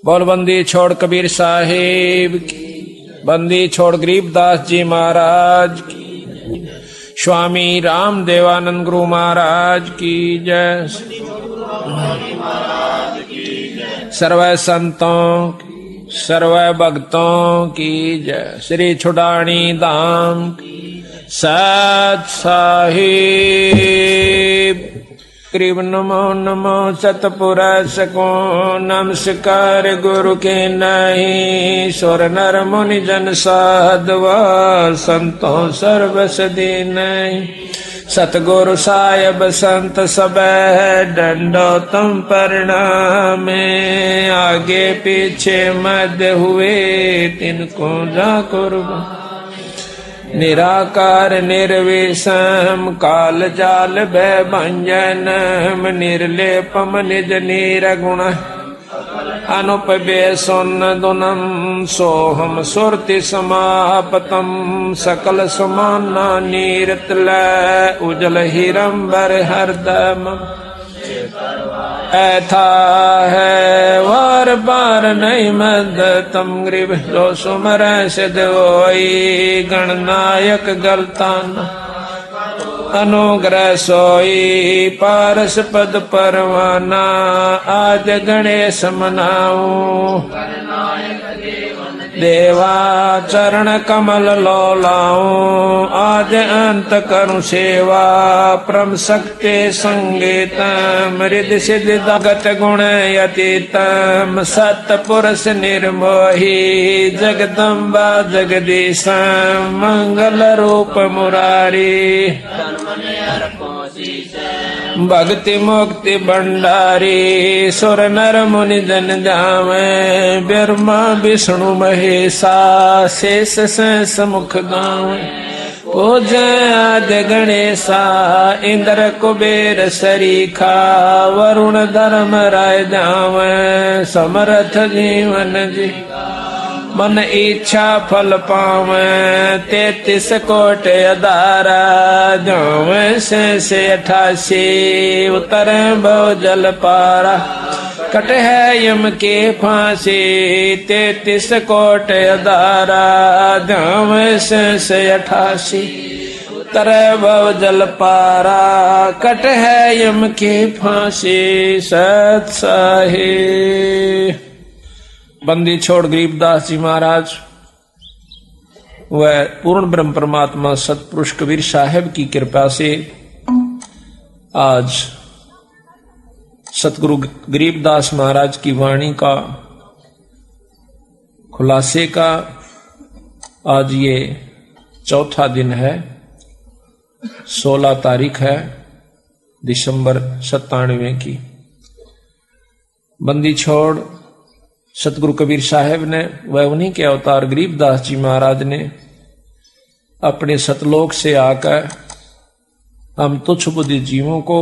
बोल बंदी छोड़ कबीर साहिब की, बंदी छोड़ गरीबदास जी महाराज की, स्वामी राम देवानंद गुरु महाराज की जय। सर्व संतों की, सर्व भक्तों की जय। श्री छुड़ानी धाम सत साहिब। करीब नमो नमो सतपुरुष को नमस्कार गुरु के नहीं। सुर नर मुनि जन साधवा संतों सर्वस नहीं। सतगुरु साहिब संत सब डंडो तुम प्रणामे। आगे पीछे मध्य हुए तिनको जा कुर्बान। निराकार निर्विषम काल जाल भय भंजनम। निर्लेपम निज निर्गुण अनुपव्य सोन्नदुनम। सोहम सुरति समापतम सकल समाना नीरतल। उजल हिरंबर हरदम ऐथा है वार बार नहीं मद तम गरीब। जो सुमर सिद्ध होई गणनायक गलतान। अनुग्रह सोई पारस पद परवाना। आज गणेश मनाऊं देवा चरण कमल लोलाऊं। आज अंत करूं सेवा परम शक्ति संगीतम। रिद्धि सिद्धि गत गुण यतीतम। सतपुरुष निर्मोही जगदम्बा जगदीशम। मंगल रूप मुरारी भक्ति मुक्ति भंडारी। सुर नर मुनि जन जावे। ब्रह्मा विष्णु महेशा शेष सहस मुख गावे। पूजय आदि गणेशा इंद्र कुबेर सरीखा। वरुण धर्म राय जावे। समर्थ जीवन जी मन इच्छा फल पावे। 33 कोट अदारा जावे से 88। उतर भव जल पारा कट है यम के फांसी। 33 कोट अदारा जावे से 88। उतर भव जल पारा कट है यम के फांसी। सत साहिब। बंदी छोड़ गरीबदास जी महाराज व पूर्ण ब्रह्म परमात्मा सतपुरुष कबीर साहिब की कृपा से आज सतगुरु गरीबदास महाराज की वाणी का खुलासे का आज ये चौथा दिन है। 16 तारीख है दिसंबर 97 की। बंदी छोड़ सतगुरु कबीर साहिब ने व उन्हीं के अवतार गरीबदास जी महाराज ने अपने सतलोक से आकर हम तुच्छ बुद्धि जीवों को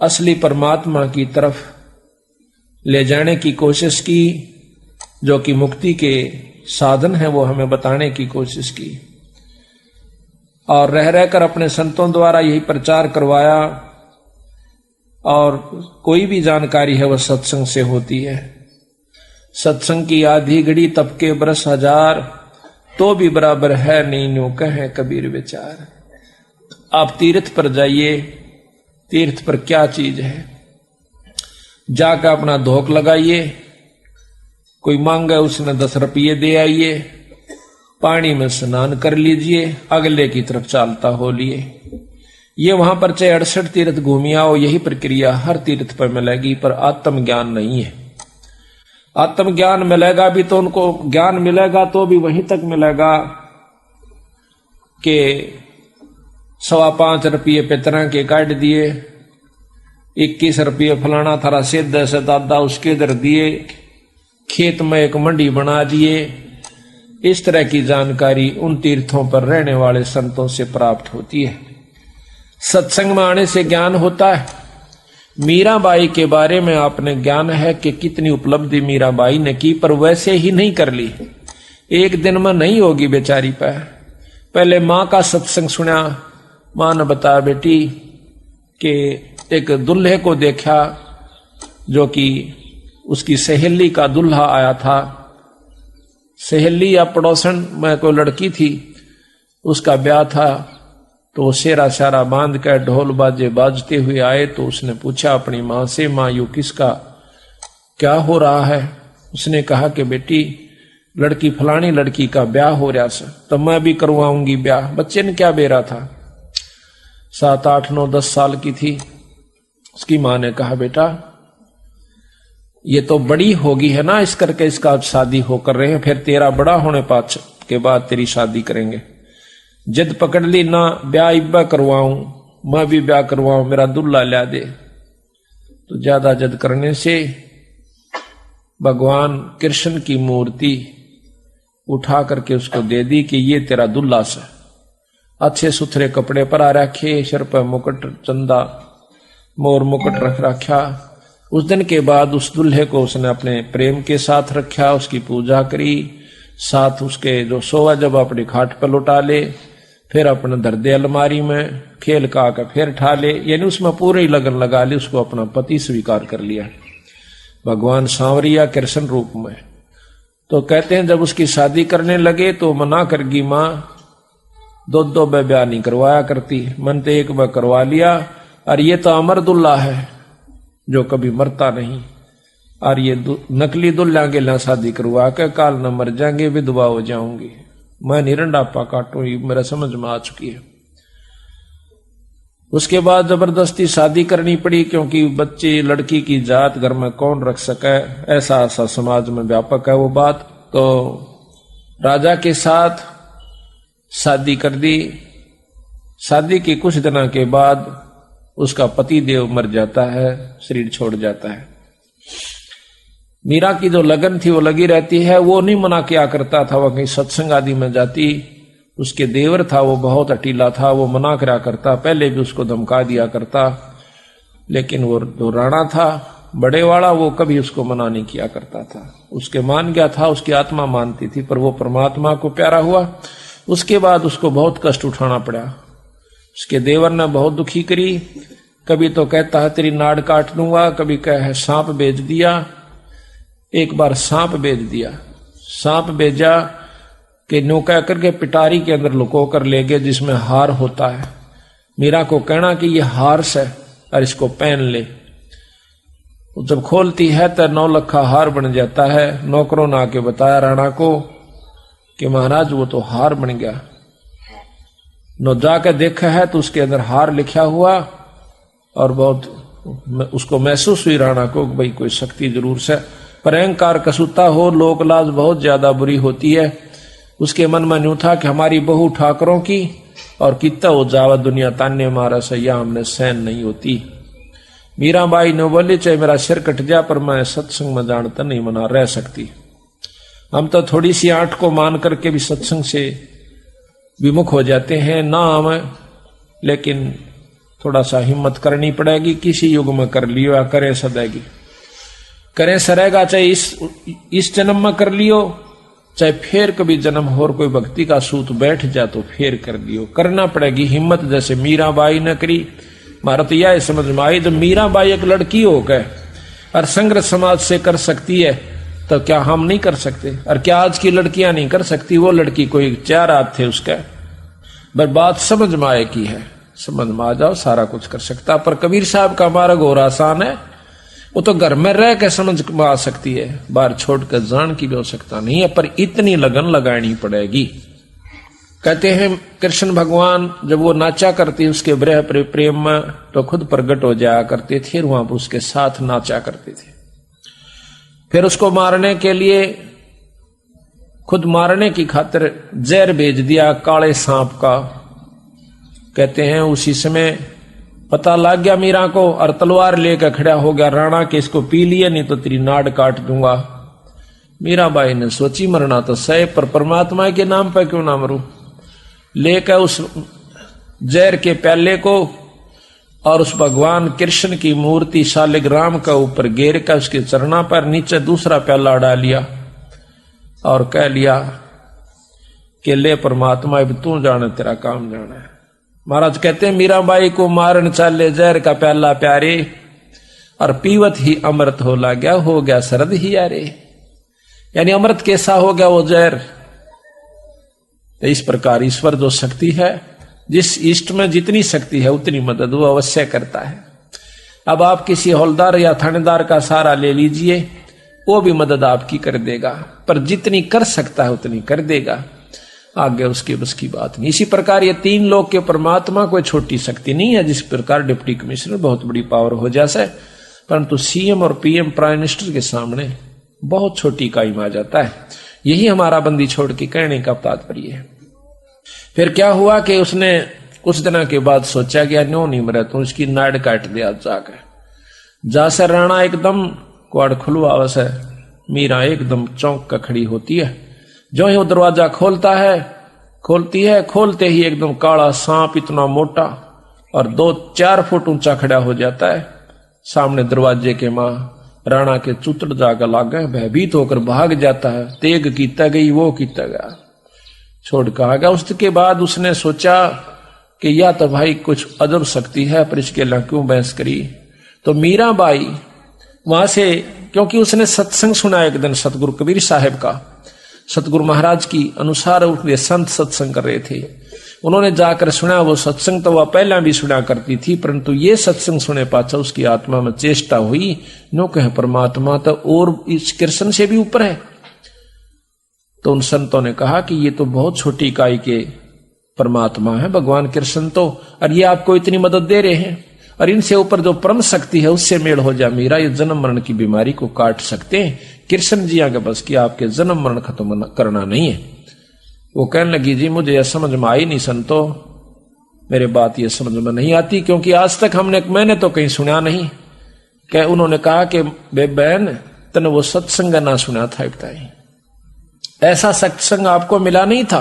असली परमात्मा की तरफ ले जाने की कोशिश की। जो कि मुक्ति के साधन है वो हमें बताने की कोशिश की। और रह रहकर अपने संतों द्वारा यही प्रचार करवाया। और कोई भी जानकारी है वह सत्संग से होती है। सत्संग की आधी घड़ी तब के बरस हजार तो भी बराबर है नहीं नो कहे कबीर विचार। आप तीर्थ पर जाइए। तीर्थ पर क्या चीज है? जाकर अपना धोख लगाइए। कोई मांगे उसने 10 रुपये दे आइए। पानी में स्नान कर लीजिए। अगले की तरफ चालता हो लिए। ये वहां पर चाहे 68 तीर्थ घूमी आओ यही प्रक्रिया हर तीर्थ पर मिलेगी। पर आत्म ज्ञान नहीं है। आत्म ज्ञान मिलेगा भी तो उनको ज्ञान मिलेगा तो भी वहीं तक मिलेगा कि 5.25 रुपये पितरा के काट दिए। 21 रुपये फलाना थारा सिद्ध से दादा उसके इधर दिए। खेत में एक मंडी बना दिए। इस तरह की जानकारी उन तीर्थों पर रहने वाले संतों से प्राप्त होती है। सत्संग में आने से ज्ञान होता है। मीराबाई के बारे में आपने ज्ञान है कि कितनी उपलब्धि मीराबाई ने की, पर वैसे ही नहीं कर ली। एक दिन में नहीं होगी बेचारी पर। पहले माँ का सत्संग सुना। माँ ने बताया बेटी कि एक दुल्हे को देखा जो कि उसकी सहेली का दूल्हा आया था। सहेली या पड़ोसन में कोई लड़की थी, उसका ब्याह था। तो वो सेरा सारा बांध कर ढोल बाजे बाजते हुए आए। तो उसने पूछा अपनी माँ से, माँ यू किसका क्या हो रहा है? उसने कहा कि बेटी लड़की फलानी लड़की का ब्याह हो रहा है, तो मैं भी करवाऊंगी ब्याह। बच्चे ने क्या बेरा था, 7, 8, 9, 10 साल की थी। उसकी माँ ने कहा बेटा ये तो बड़ी होगी है ना, इस करके इसका शादी हो कर रहे हैं, फिर तेरा बड़ा होने पाछ के बाद तेरी शादी करेंगे। जिद पकड़ ली ना, ब्याह इब्बा करवाऊं, मैं भी ब्याह करवाऊं, मेरा दुल्ला ला दे। तो ज्यादा जिद करने से भगवान कृष्ण की मूर्ति उठा करके उसको दे दी कि ये तेरा दुल्ला से। अच्छे सुथरे कपड़े पर आ रखे, सिर पर मुकुट, चंदा मोर मुकुट रख रखा। उस दिन के बाद उस दूल्हे को उसने अपने प्रेम के साथ रखा, उसकी पूजा करी, साथ उसके जो सोवा जब अपनी खाट पर लौटा ले, फिर अपने दर्दे अलमारी में खेल का फिर ठा ले, यानी उसमें पूरे ही लगन लगा ली, उसको अपना पति स्वीकार कर लिया भगवान सांवरिया कृष्ण रूप में। तो कहते हैं जब उसकी शादी करने लगे तो मना करगी माँ, 2 ब्याह नहीं करवाया करती, मन तो एक बार करवा लिया, और ये तो अमर दुल्ला है जो कभी मरता नहीं, और ये नकली दुल्ला के ला शादी करवा के काल न मर जाएंगे, विधवा हो जाऊंगी, मैं निरंडापा काटू, मेरा समझ में आ चुकी है। उसके बाद जबरदस्ती शादी करनी पड़ी, क्योंकि बच्चे लड़की की जात घर में कौन रख सके, ऐसा समाज में व्यापक है वो बात। तो राजा के साथ शादी कर दी। शादी के कुछ दिनों के बाद उसका पति देव मर जाता है, शरीर छोड़ जाता है। मीरा की जो लगन थी वो लगी रहती है, वो नहीं मना किया करता था, वह कहीं सत्संग आदि में जाती। उसके देवर था वो बहुत अटीला था, वो मना करा करता, पहले भी उसको धमका दिया करता, लेकिन वो जो राणा था बड़े वाला, वो कभी उसको मना नहीं किया करता था। उसके मान गया था, उसकी आत्मा मानती थी, पर वो परमात्मा को प्यारा हुआ। उसके बाद उसको बहुत कष्ट उठाना पड़ा। उसके देवर ने बहुत दुखी करी, कभी तो कहता है तेरी नाड़ काट दूंगा, कभी कहे सांप बेच दिया। एक बार सांप बेच दिया, सांप बेचा कि नो कह करके पिटारी के अंदर लुको कर ले गए, जिसमें हार होता है। मीरा को कहना कि ये हार से और इसको पहन ले। जब खोलती है तो 9 लखा हार बन जाता है। नौकरों ने आके बताया राणा को कि महाराज वो तो हार बन गया। नो जाकर देखा है तो उसके अंदर हार लिखा हुआ, और बहुत उसको महसूस हुई राणा को भाई कोई शक्ति जरूर से, पर अहंकार कसूता हो, लोक लाज बहुत ज्यादा बुरी होती है। उसके मन में न्यू था कि हमारी बहू ठाकरों की, और कितना हो जावा दुनिया तान्य मारा सैया हमने सहन नहीं होती। मीराबाई ने बोली चाहे मेरा सिर कट जा, पर मैं सत्संग में जानता नहीं मना रह सकती। हम तो थोड़ी सी आंट को मान करके भी सत्संग से विमुख हो जाते हैं ना हम, लेकिन थोड़ा सा हिम्मत करनी पड़ेगी। किसी युग में कर लियो या करे सदेगी, करे सरेगा, चाहे इस जन्म में कर लियो, चाहे फिर कभी जन्म और कोई भक्ति का सूत बैठ जाए तो फिर कर लियो, करना पड़ेगी हिम्मत। जैसे मीराबाई ने करी। मारा तो यह समझ में आई, जब मीराबाई एक लड़की हो गए और संग्रह समाज से कर सकती है, तो क्या हम नहीं कर सकते? और क्या आज की लड़कियां नहीं कर सकती? वो लड़की कोई 4 हाथ थे उसका, बस बात समझ में आए की है, समझ में आ जाओ सारा कुछ कर सकता। पर कबीर साहब का मार्ग और आसान है, वो तो घर में रह के समझ में आ सकती है, बाहर छोड़कर जान की भी आवश्यकता नहीं है, पर इतनी लगन लगानी पड़ेगी। कहते हैं कृष्ण भगवान जब वो नाचा करती उसके ब्रह प्रेम में, तो खुद प्रकट हो जाया करते थे, वहां पर उसके साथ नाचा करते थे। फिर उसको मारने के लिए, खुद मारने की खातिर जहर भेज दिया काले सांप का। कहते हैं उसी समय पता लग गया मीरा को, और तलवार लेकर खड़ा हो गया राणा के, इसको पी लिए नहीं तो तेरी नाड़ काट दूंगा। मीराबाई ने सोची मरना तो सही, पर परमात्मा के नाम पर क्यों ना मरूं। लेकर उस जहर के प्याले को और उस भगवान कृष्ण की मूर्ति शालिग्राम का ऊपर घेर कर उसके चरणों पर नीचे दूसरा प्याला डाल लिया और कह लिया कि ले परमात्मा अब तू जाने, तेरा काम जाना है। महाराज कहते हैं मीराबाई को मारन चाले जहर का प्याला प्यारे, और पीवत ही अमृत हो गया, हो गया सरद ही यारे। यानी अमृत कैसा हो गया वो जहर। इस प्रकार ईश्वर जो शक्ति है, जिस इष्ट में जितनी शक्ति है उतनी मदद वो अवश्य करता है। अब आप किसी हौलदार या थानेदार का सहारा ले लीजिए, वो भी मदद आपकी कर देगा, पर जितनी कर सकता है उतनी कर देगा, आगे उसके बस की बात नहीं। इसी प्रकार ये तीन लोग के परमात्मा कोई छोटी शक्ति नहीं है। जिस प्रकार डिप्टी कमिश्नर बहुत बड़ी पावर हो जैसे, परंतु सीएम और पीएम प्राइम मिनिस्टर के सामने बहुत छोटी कायम आ जाता है। यही हमारा बंदी छोड़ के कहने का तात्पर्य है। फिर क्या हुआ कि उसने कुछ दिनों के बाद सोचा कि न्यो नहीं मरे तो उसकी नाड़ काट दिया जाकर। जासे राणा एकदम क्वाड़ खुलवावस है, मीरा एकदम चौंक का खड़ी होती है। जो ही वो दरवाजा खोलती है, खोलते ही एकदम काला सांप इतना मोटा और 2-4 फुट ऊंचा खड़ा हो जाता है सामने दरवाजे के। मां राणा के चुतड़ जाकर लागे, भयभीत होकर भाग जाता है। तेग कीता गई वो कीता गया, छोड़ कहा गया। उसके बाद उसने सोचा कि या तो भाई कुछ अजब शक्ति है, पर इसके लिए क्यों बहस करी। तो मीराबाई वहां से, क्योंकि उसने सत्संग सुना एक दिन सतगुरु कबीर साहब का, सतगुरु महाराज की अनुसार वे संत सत्संग कर रहे थे। उन्होंने जाकर सुना। वो सत्संग तो वह पहला भी सुना करती थी, परंतु ये सत्संग सुने पाचा उसकी आत्मा में चेष्टा हुई, नो कहे परमात्मा तो और इस कृष्ण से भी ऊपर है। तो उन संतों ने कहा कि ये तो बहुत छोटी इकाई के परमात्मा है भगवान कृष्ण तो, और ये आपको इतनी मदद दे रहे हैं, और इनसे ऊपर जो परम शक्ति है उससे मेल हो जा मीरा, ये जन्म मरण की बीमारी को काट सकते हैं। कृष्ण जी आगे बस कि आपके जन्म मरण खत्म करना नहीं है। वो कहने लगी जी मुझे यह समझ में आई नहीं संतो, मेरे बात ये समझ में नहीं आती, क्योंकि आज तक मैंने तो कहीं सुना नहीं। क्या उन्होंने कहा कि बहन तने वो सत्संग ना सुना था, बताई ऐसा सत्संग आपको मिला नहीं था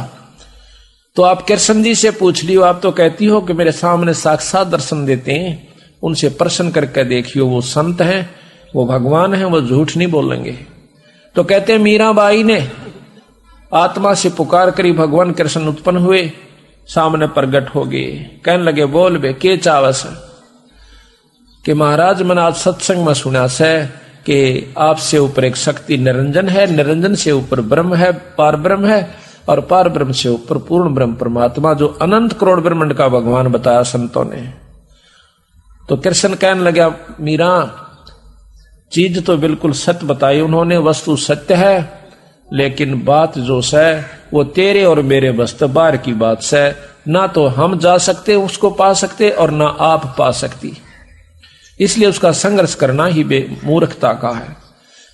तो आप कृष्ण जी से पूछ लियो। आप तो कहती हो कि मेरे सामने साक्षात दर्शन देते हैं, उनसे प्रश्न करके देखियो, वो संत हैं, वो भगवान हैं, वो झूठ नहीं बोलेंगे। तो कहते हैं मीराबाई ने आत्मा से पुकार करी, भगवान कृष्ण उत्पन्न हुए, सामने प्रगट हो गए। कहने लगे बोल बे के चावस कि महाराज मैंने आज सत्संग में सुना से कि आपसे ऊपर एक शक्ति निरंजन है, निरंजन से ऊपर ब्रह्म है, पार ब्रह्म है, और पार ब्रह्म से ऊपर पूर्ण ब्रह्म परमात्मा जो अनंत करोड़ ब्रह्मांड का भगवान बताया संतों ने। तो कृष्ण कहने लगा मीरा चीज तो बिल्कुल सत्य बताई उन्होंने, वस्तु सत्य है, लेकिन बात जो है वो तेरे और मेरे बस बाहर की बात है, ना तो हम जा सकते उसको पा सकते और ना आप पा सकती, इसलिए उसका संघर्ष करना ही मूर्खता का है।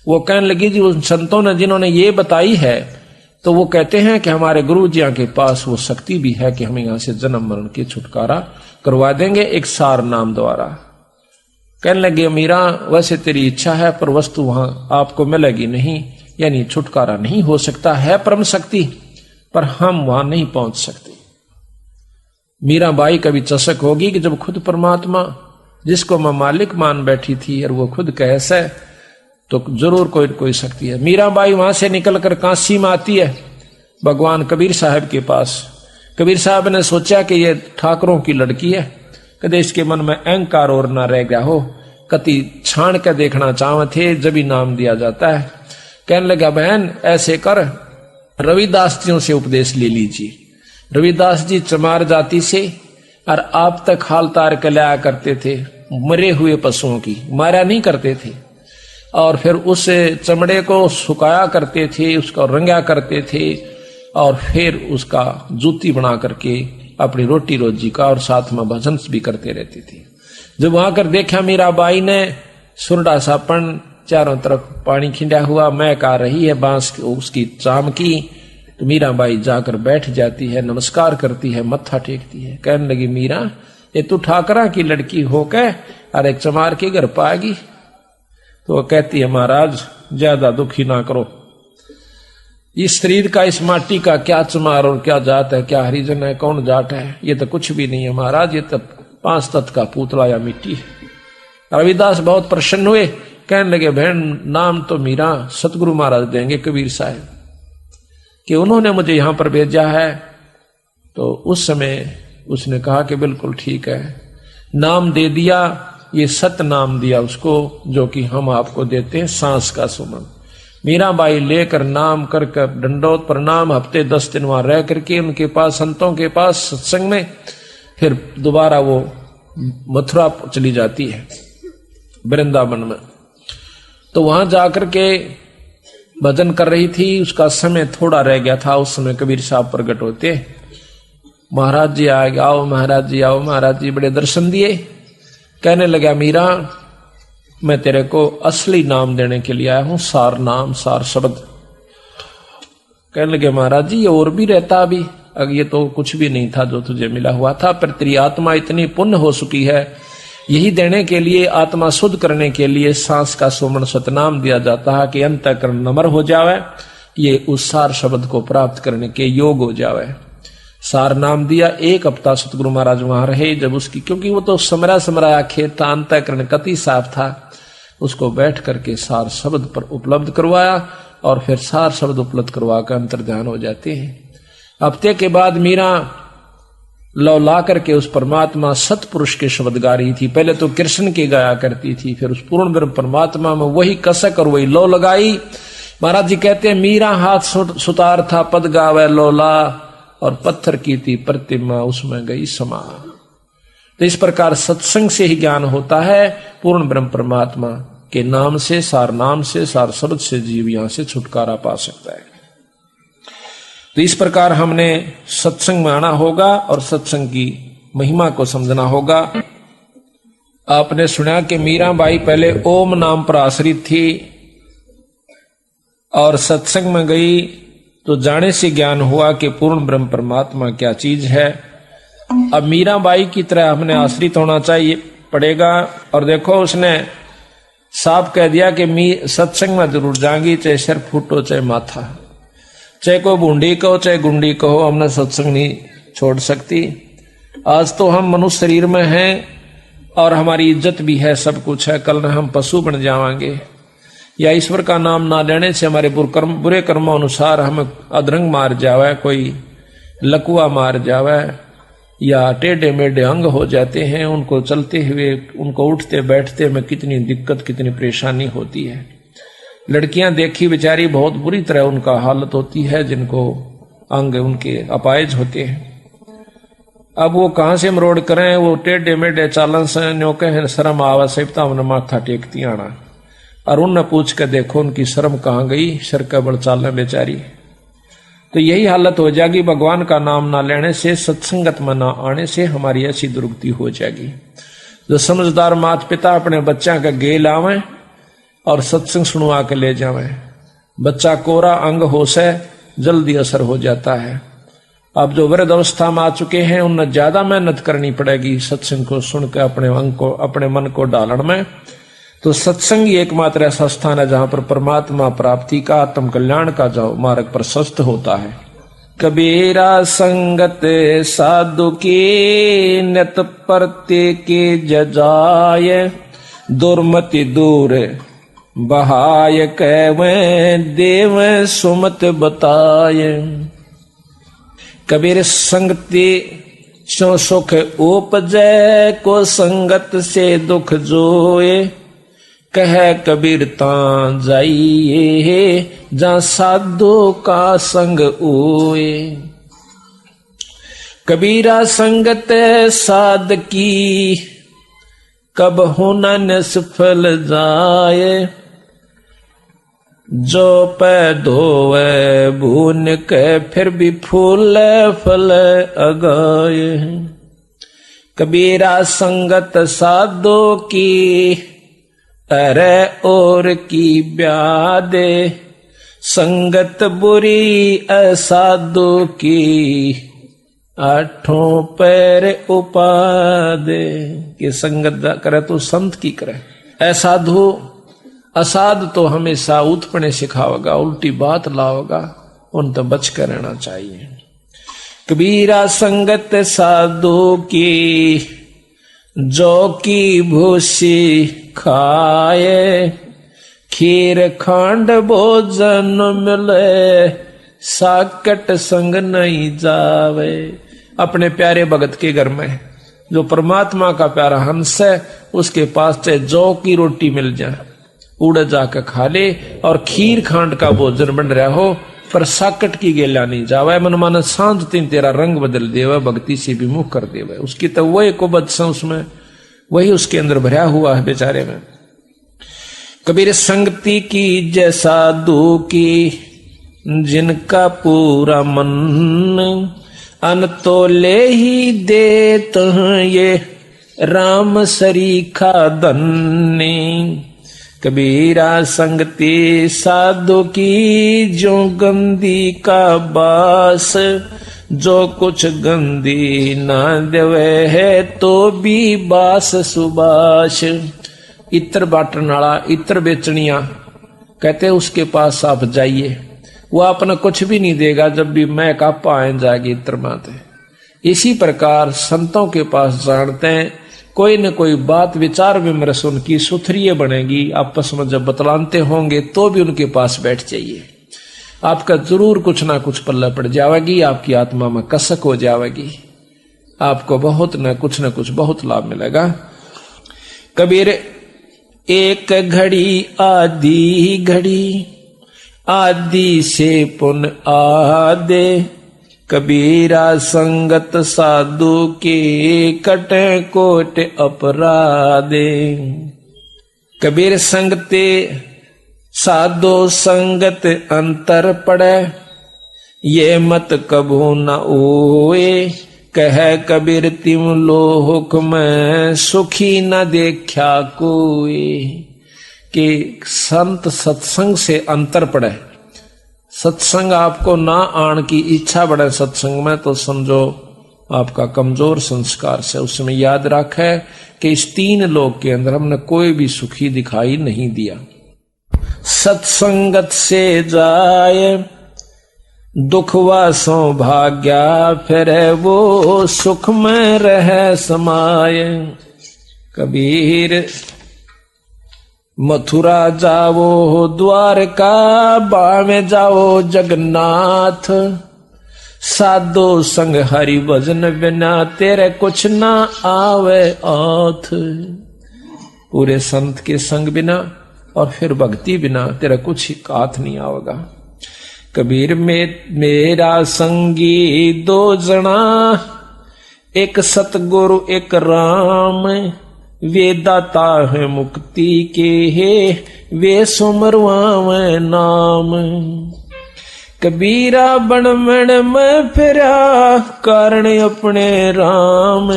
वो कहने लगी जी उन संतों ने जिन्होंने ये बताई है, तो वो कहते हैं कि हमारे गुरु जी के पास वो शक्ति भी है कि हमें यहां से जन्म मरण की छुटकारा करवा देंगे एक सार नाम द्वारा। कहने लगे मीरा वैसे तेरी इच्छा है, पर वस्तु वहां आपको मिलेगी नहीं, यानी छुटकारा नहीं हो सकता है परम शक्ति, पर हम वहां नहीं पहुंच सकते। मीराबाई का भी चशक होगी कि जब खुद परमात्मा जिसको मैं मालिक मान बैठी थी और वो खुद कैसे, तो जरूर कोई कोई शक्ति है। मीराबाई वहां से निकलकर काशी में आती है भगवान कबीर साहब के पास। कबीर साहब ने सोचा कि ये ठाकरों की लड़की है, कदे इसके मन में अहंकार और ना रह गया हो, कति छाण के देखना चाहते थे जब ही नाम दिया जाता है। कहने लगा बहन ऐसे कर, रविदास जियों से उपदेश ले लीजिए। रविदास जी चमार जाति से, और आप तक हाल तार के लाया करते थे मरे हुए पशुओं की, मारा नहीं करते थे, और फिर उस चमड़े को सुखाया करते थे, उसको रंगा करते थे, और फिर उसका जूती बना करके अपनी रोटी रोजी का और साथ में भजन भी करते रहते थे। जब वहां कर देखा मीराबाई ने सुरडा सापन चारों तरफ पानी खिंडा हुआ, महक आ रही है बांस उसकी चाम की, तो मीराबाई जाकर बैठ जाती है, नमस्कार करती है, मत्था टेकती है। कहने लगी मीरा ये तू ठाकरा की लड़की होकर और एक चमार के घर पाएगी? तो वो कहती है महाराज ज्यादा दुखी ना करो, इस शरीर का इस माटी का क्या चमार और क्या जात है, क्या हरिजन है, कौन जाट है, ये तो कुछ भी नहीं है महाराज, ये तो 5 तत्व का पुतला या मिट्टी है। रविदास बहुत प्रसन्न हुए, कहने लगे बहन नाम तो मीरा सतगुरु महाराज देंगे कबीर साहब कि उन्होंने मुझे यहां पर भेजा है। तो उस समय उसने कहा कि बिल्कुल ठीक है, नाम दे दिया ये सत नाम दिया उसको, जो कि हम आपको देते हैं सांस का सुमन। मीराबाई लेकर नाम कर दंडोत प्रणाम, हफ्ते 10 दिन वहां रह करके उनके पास, संतों के पास सत्संग में, फिर दोबारा वो मथुरा चली जाती है वृंदावन में। तो वहां जाकर के भजन कर रही थी, उसका समय थोड़ा रह गया था। उस समय कबीर साहब प्रकट होते, महाराज जी आए, आओ महाराज जी आओ। महाराज जी बड़े दर्शन दिए, कहने लगा मीरा मैं तेरे को असली नाम देने के लिए आया हूं, सार नाम, सार शब्द। कहने लगे महाराज जी ये और भी रहता अभी, अगर ये तो कुछ भी नहीं था जो तुझे मिला हुआ था, पर तेरी आत्मा इतनी पुण्य हो चुकी है, यही देने के लिए, आत्मा शुद्ध करने के लिए सांस का सुमन सतनाम दिया जाता है कि अंतःकरण नम्र हो जावे, ये उस सार शब्द को प्राप्त करने के योग हो जावे। सार नाम दिया। 1 हफ्ता सतगुरु महाराज वहां रहे। जब उसकी, क्योंकि वो तो समराया खेत था, अंतःकरण कति साफ था, उसको बैठ करके सार शब्द पर उपलब्ध करवाया और फिर सार शब्द उपलब्ध करवा कर अंतर्ध्यान हो जाते हैं। हफ्ते के बाद मीरा लौ ला करके उस परमात्मा सतपुरुष के शब्द गा रही थी। पहले तो कृष्ण के गाया करती थी, फिर उस पूर्ण ब्रह्म परमात्मा में वही कसक और वही लौ लगाई। महाराज जी कहते हैं मीरा हाथ सुतार था, पद गावे लौला, और पत्थर की थी प्रतिमा उसमें गई समा। तो इस प्रकार सत्संग से ही ज्ञान होता है। पूर्ण ब्रह्म परमात्मा के नाम से, सार शब्द से जीव यहां से छुटकारा पा सकता है। तो इस प्रकार हमने सत्संग में आना होगा और सत्संग की महिमा को समझना होगा। आपने सुना कि मीराबाई पहले ओम नाम पर आश्रित थी और सत्संग में गई तो जाने से ज्ञान हुआ कि पूर्ण ब्रह्म परमात्मा क्या चीज है। अब मीराबाई की तरह हमने आश्रित होना चाहिए पड़ेगा। और देखो उसने साफ कह दिया कि सत्संग में जरूर जाएंगी, चाहे सिर फूटो चाहे माथा, चाहे को बूंदी कहो चाहे गुंडी कहो, हमने सत्संग नहीं छोड़ सकती। आज तो हम मनुष्य शरीर में हैं और हमारी इज्जत भी है, सब कुछ है, कल हम पशु बन जाएंगे या ईश्वर का नाम ना लेने से हमारे बुरे कर्मों अनुसार हमें अधरंग मार जावे, कोई लकुआ मार जावे या टेढ़े मेढ़े अंग हो जाते हैं। उनको चलते हुए, उनको उठते बैठते में कितनी दिक्कत, कितनी परेशानी होती है। लड़कियां देखी बेचारी बहुत बुरी तरह उनका हालत होती है, जिनको अंग उनके अपायज होते हैं। अब वो कहां से मरोड़ करें, वो टेढ़े मेढ़े चालन से न्योके हैं, शर्म आवा सेवता उन्हें माथा टेकती आना। और उनने पूछ कर देखो उनकी शर्म कहां गई, सर का बड़ चाल बेचारी। तो यही हालत हो जाएगी भगवान का नाम ना लेने से, सत्संगत में ना आने से हमारी ऐसी दुर्गति हो जाएगी। जो समझदार माता पिता अपने बच्चा का गे लावे और सत्संग सुनवा के ले जावे, बच्चा कोरा अंग हो से जल्दी असर हो जाता है। अब जो वृद्ध अवस्था में आ चुके हैं उन्हें ज्यादा मेहनत करनी पड़ेगी सत्संग को सुनकर अपने अंग को, अपने मन को डालने में। तो सत्संग ही एकमात्र ऐसा स्थान है जहां पर परमात्मा प्राप्ति का, आत्म कल्याण का जो मार्ग प्रशस्त होता है। कबीरा संगत साधु की नित परते के जजाय, दुर्मति दूर बहाय कहवे देव सुमत बताय। कबीर संगति सो सुख उपजय, को संगत से दुख जोए, कह कबीर तां जाइए जहां साधु का संग ओए। कबीरा संगत साध की, कब होना निष्फल जाए, जो पै धोवे भून के फिर भी फूल फल अगाए। कबीरा संगत साधो की, अरे और की ब्यादे, संगत बुरी असाधु की, आठों पैर उपादे। कि संगत करे तो संत की करे, असाधु असाध तो हमेशा उत्पन्न सिखावेगा, उल्टी बात लावेगा, उन तो बच कर रहना चाहिए। कबीरा संगत साधु की, जो की भूसी खाए, खीर खांड भोजन मिले, साकट संग नहीं जावे। अपने प्यारे भगत के घर में जो परमात्मा का प्यारा हंस है उसके पास चाहे जौ की रोटी मिल जाए उड़ जाकर खा ले, और खीर खांड का भोजन बन रहा हो पर साकट की गेला नहीं जावे, मन मन शांत तीन तेरा रंग बदल देवे, भक्ति से विमुख कर देवे। उसकी तो वही को बदसा उसमें वही उसके अंदर भरा हुआ है बेचारे में। कबीर संगति की जैसा दू की जिनका पूरा मन, अन तो ले ही देत ये राम सरीखा धन्य। कबीरा संगति साधु की जो गंदी का बास, जो कुछ गंदी ना देवे है तो भी बास सुबास। इत्र बाटन वाला इत्र बेचनिया कहते उसके पास आप जाइए, वो अपना कुछ भी नहीं देगा जब भी मैं का पाए जाएगी इत्र माते। इसी प्रकार संतों के पास जानते हैं कोई न कोई बात विचार विमर्श उनकी सुथरी बनेगी, आपस में जब बतलाते होंगे तो भी उनके पास बैठ जाइए, आपका जरूर कुछ ना कुछ पल्ला पड़ जाएगी, आपकी आत्मा में कसक हो जाएगी, आपको बहुत न कुछ बहुत लाभ मिलेगा। कबीर एक घड़ी आधी घड़ी आदि से पुन आदे, कबीरा संगत साधु के कटे कोट अपराधे। कबीर संगते साधु संगत अंतर पड़े, ये मत कबू न ओए, कह कबीर तिम लोक में सुखी न देखा कोई। कि संत सत्संग से अंतर पड़े, सत्संग आपको ना आन की इच्छा बढ़े सत्संग में तो समझो आपका कमजोर संस्कार से। उसमें याद रखे कि इस तीन लोक के अंदर हमने कोई भी सुखी दिखाई नहीं दिया। सत्संगत से जाए दुखवा सौभाग्या, फिर वो सुख में रह समाये। कबीर मथुरा जाओ द्वारका, बामे जाओ जगन्नाथ, साधो संग हरि भजन बिना तेरे कुछ ना आवे आथ। पूरे संत के संग बिना और फिर भक्ति बिना तेरा कुछ ही हाथ नहीं आवेगा। कबीर में मेरा संगी दो जना, एक सतगुरु एक राम, वे दाता है मुक्ति के है वे सुमरवावे नाम। कबीरा बन मन में फिरा कारण अपने राम,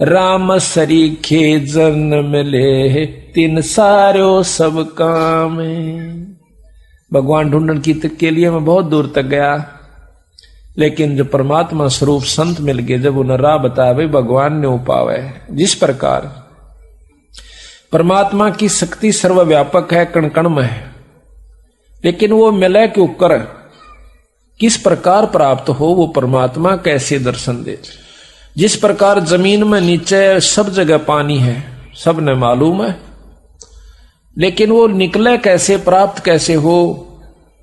राम सरीखे जन मिले तीन सारो सब काम। भगवान ढूंढन की तक के लिए मैं बहुत दूर तक गया, लेकिन जो परमात्मा स्वरूप संत मिल गए, जब उन्हें राह बताया भाई भगवान ने उपावे। जिस प्रकार परमात्मा की शक्ति सर्वव्यापक है, कण कण में है, लेकिन वो मिले के ऊपर किस प्रकार प्राप्त हो, वो परमात्मा कैसे दर्शन दे। जिस प्रकार जमीन में नीचे सब जगह पानी है, सब ने मालूम है, लेकिन वो निकले कैसे, प्राप्त कैसे हो,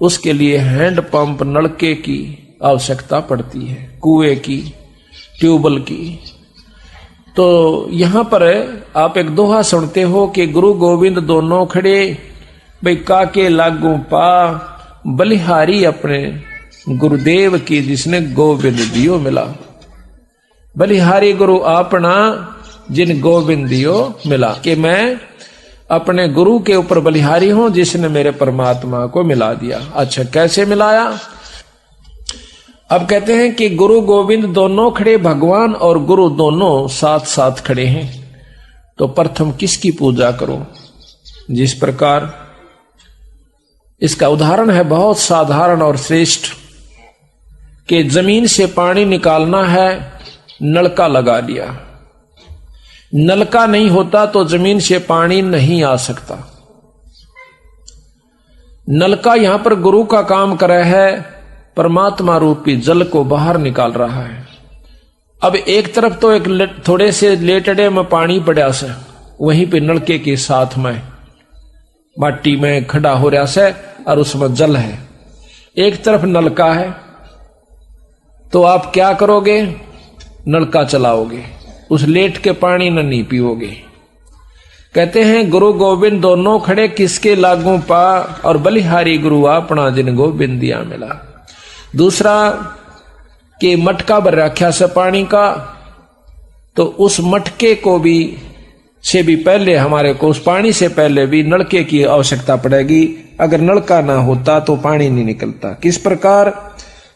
उसके लिए हैंड पंप नलके की आवश्यकता पड़ती है, कुएं की, ट्यूबवेल की। तो यहां पर आप एक दोहा सुनते हो कि गुरु गोविंद दोनों खड़े, भाई काके लागू पा, बलिहारी अपने गुरुदेव की जिसने गोविंद दियो मिला। बलिहारी गुरु आपना जिन गोविंद दियो मिला, कि मैं अपने गुरु के ऊपर बलिहारी हूं जिसने मेरे परमात्मा को मिला दिया। अच्छा, कैसे मिलाया? अब कहते हैं कि गुरु गोविंद दोनों खड़े, भगवान और गुरु दोनों साथ साथ खड़े हैं, तो प्रथम किसकी पूजा करो? जिस प्रकार इसका उदाहरण है बहुत साधारण और श्रेष्ठ, कि जमीन से पानी निकालना है, नलका लगा लिया, नलका नहीं होता तो जमीन से पानी नहीं आ सकता। नलका यहां पर गुरु का काम कर रहा है, परमात्मा रूपी जल को बाहर निकाल रहा है। अब एक तरफ तो एक थोड़े से लेटड़े में पानी पड़ा से, वहीं पे नलके के साथ में माटी में खड़ा हो रहा से और उसमें जल है, एक तरफ नलका है, तो आप क्या करोगे? नलका चलाओगे। उस लेट के पानी न नहीं पियोगे। कहते हैं गुरु गोविंद दोनों खड़े किसके लागू पा, और बलिहारी गुरु अपना जिन गोविंद दिया मिला। दूसरा कि मटका भर रखा से पानी का, तो उस मटके को भी से भी पहले हमारे को उस पानी से पहले भी नलके की आवश्यकता पड़ेगी। अगर नलका ना होता तो पानी नहीं निकलता। किस प्रकार?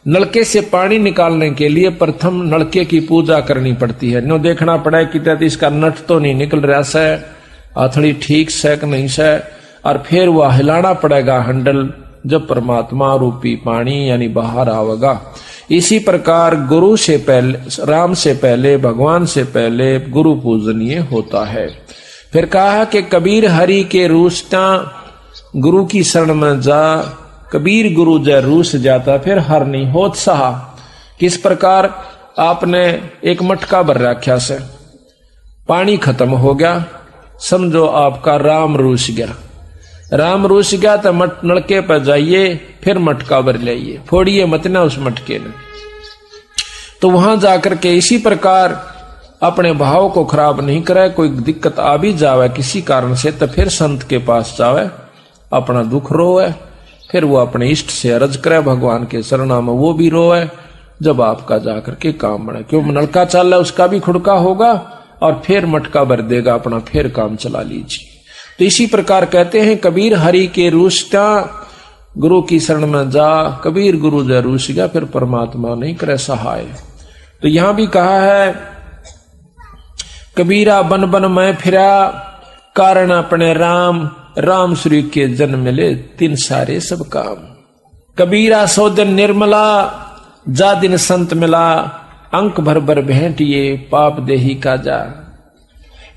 नलके से पानी निकालने के लिए प्रथम नलके की पूजा करनी पड़ती है। नो देखना पड़े कि इसका नट तो नहीं निकल रहा से, आथड़ी ठीक से कि नहीं से, और फिर वह हिलाना पड़ेगा हैंडल, जब परमात्मा रूपी पानी यानी बाहर आवेगा। इसी प्रकार गुरु से पहले, राम से पहले, भगवान से पहले गुरु पूजनीय होता है। फिर कहा कि कबीर हरि के रूसता गुरु की शरण में जा, कबीर गुरु जय रूस जाता फिर हर नहीं होत सहा। किस प्रकार? आपने एक मटका भर रखा से, पानी खत्म हो गया, समझो आपका राम रूस गया। राम रूस गया तो नलके पर जाइए, फिर मटका भर लाइए, फोड़िए मत ना उस मटके ने। तो वहां जाकर के इसी प्रकार अपने भाव को खराब नहीं करे। कोई दिक्कत आ भी जावे किसी कारण से, तो फिर संत के पास जावे, अपना दुख रोवे, फिर वो अपने इष्ट से अर्ज करे भगवान के शरणा में, वो भी रोवे, जब आपका जाकर के काम बने। क्यों? नलका चल रहा उसका भी खुड़का होगा, और फिर मटका भर देगा अपना, फिर काम चला लीजिए। तो इसी प्रकार कहते हैं कबीर हरि के रूसता गुरु की शरण में जा, कबीर गुरु जय रूस गया फिर परमात्मा नहीं करे सहाय। तो यहां भी कहा है कबीरा बन बन मैं फिरा, कारण अपने राम, राम श्री के जन्म मिले तीन सारे सब काम। कबीरा सो दिन निर्मला, जा दिन संत मिला, अंक भर भर भेंटिए पाप देही का जा।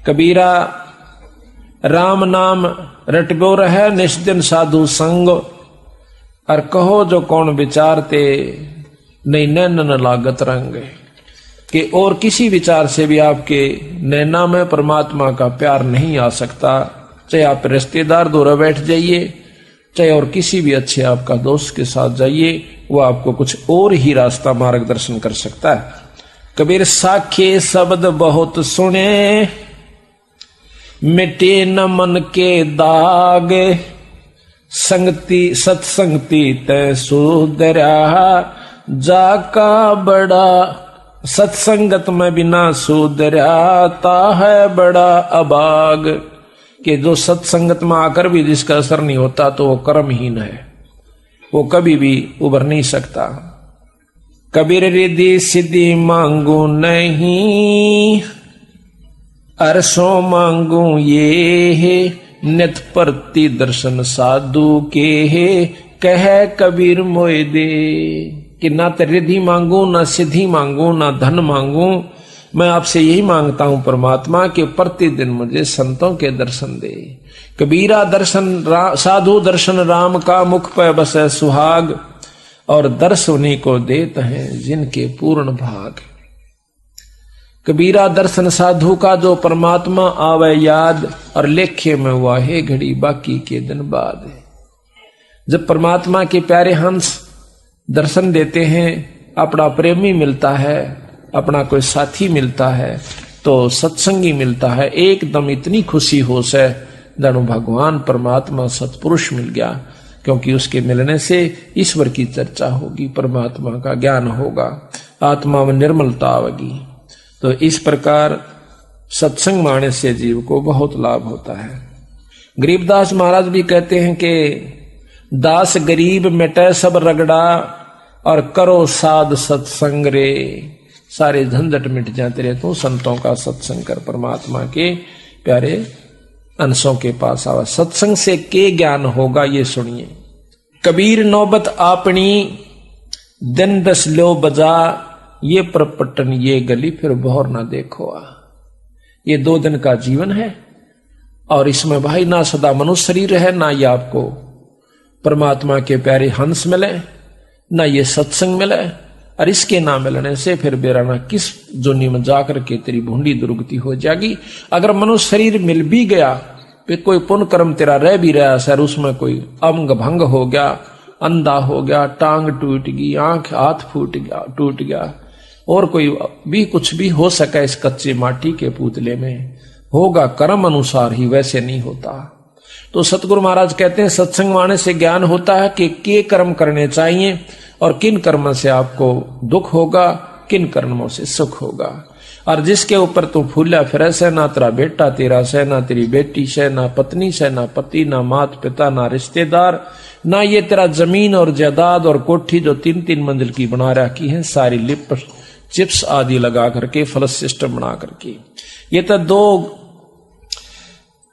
कबीरा राम नाम रटबो रहे निष्दिन साधु संग, और कहो जो कौन विचारते नहीं नैन न लागत रंग। कि और किसी विचार से भी आपके नैना में परमात्मा का प्यार नहीं आ सकता। चाहे आप रिश्तेदार दूर बैठ जाइए, चाहे और किसी भी अच्छे आपका दोस्त के साथ जाइए, वो आपको कुछ और ही रास्ता मार्गदर्शन कर सकता है। कबीर साखे शब्द बहुत सुने, मिटे न मन के दाग, संगति सत्संगति तय सुधरा, जाका बड़ा सत्संगत में बिना सुधराता है बड़ा अभाग। कि जो सत्संगत में आकर भी जिसका असर नहीं होता तो वो कर्महीन है, वो कभी भी उभर नहीं सकता। कबीर रिद्धि सिद्धि मांगू नहीं, अरसों मांगू ये है, नित प्रति दर्शन साधु के है, कह कबीर मोय दे। कि ना तो रिद्धि मांगू, ना सिद्धि मांगू, ना धन मांगू, मैं आपसे यही मांगता हूं परमात्मा कि प्रतिदिन मुझे संतों के दर्शन दे। कबीरा दर्शन साधु दर्शन राम का, मुख पे बसे सुहाग, और दर्श उन्हीं को देते हैं जिनके पूर्ण भाग। कबीरा दर्शन साधु का जो परमात्मा आवे याद, और लेखे में वाहे घड़ी बाकी के दिन बाद। जब परमात्मा के प्यारे हंस दर्शन देते हैं, अपना प्रेमी मिलता है, अपना कोई साथी मिलता है, तो सत्संगी मिलता है, एकदम इतनी खुशी हो से जानो भगवान परमात्मा सत्पुरुष मिल गया। क्योंकि उसके मिलने से ईश्वर की चर्चा होगी, परमात्मा का ज्ञान होगा, आत्मा में निर्मलता आवेगी। तो इस प्रकार सत्संग माने से जीव को बहुत लाभ होता है। गरीबदास महाराज भी कहते हैं कि दास गरीब मिटे सब रगड़ा, और करो साध सत्संग रे, सारे झंझट मिट जाते रहे। तो संतों का सत्संग कर, परमात्मा के प्यारे अंशों के पास आवा। सत्संग से के ज्ञान होगा ये सुनिए। कबीर नौबत आपनी, दिन दस लो बजा, ये परपटन ये गली फिर बहुर ना देखो आ। ये 2 दिन का जीवन है, और इसमें भाई ना सदा मनुष्य शरीर है, ना ये आपको परमात्मा के प्यारे हंस मिले, ना ये सत्संग मिले। और इसके ना मिलने से फिर बेराना किस जोनी में जाकर के तेरी भूंडी दुर्गति हो जाएगी। अगर मनुष्य शरीर मिल भी गया, फिर कोई पुण्य कर्म तेरा रह भी रहा सर, उसमें कोई अंग भंग हो गया, अंधा हो गया, टांग टूट गई, आंख हाथ फूट गया, टूट गया, और कोई भी कुछ भी हो सके इस कच्चे माटी के पुतले में, होगा कर्म अनुसार ही, वैसे नहीं होता। तो सतगुरु महाराज कहते हैं सत्संग माने से ज्ञान होता है कि के कर्म करने चाहिए और किन कर्मों से आपको दुख होगा, किन कर्मों से सुख होगा। और जिसके ऊपर तू फूला फिर से, ना तेरा बेटा तेरा से, ना तेरी बेटी से, ना पत्नी से, ना पति, ना माता पिता, ना रिश्तेदार, ना ये तेरा जमीन और जायदाद और कोठी जो 3-3 मंजिल की बना रखी है, सारी लिप चिप्स आदि लगा करके, फ्लश सिस्टम बना करके, ये तो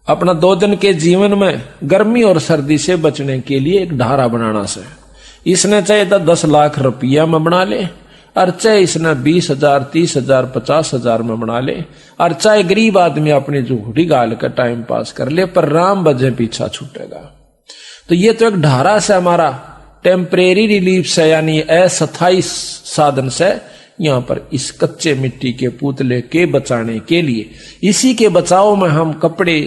अपना 2 दिन के जीवन में गर्मी और सर्दी से बचने के लिए एक ढारा बनाना से, इसने चाहे तो 10 लाख रुपया में बना ले, और चाहे इसने 20,000, 30,000, 50,000 में बना ले, और चाहे गरीब आदमी अपनी झूठी गाल का टाइम पास कर ले, पर राम बजे पीछा छूटेगा। तो ये तो एक ढारा से हमारा टेम्परेरी रिलीफ से, यानी अस्थायी साधन से यहाँ पर इस कच्चे मिट्टी के पुतले के बचाने के लिए, इसी के बचाव में हम कपड़े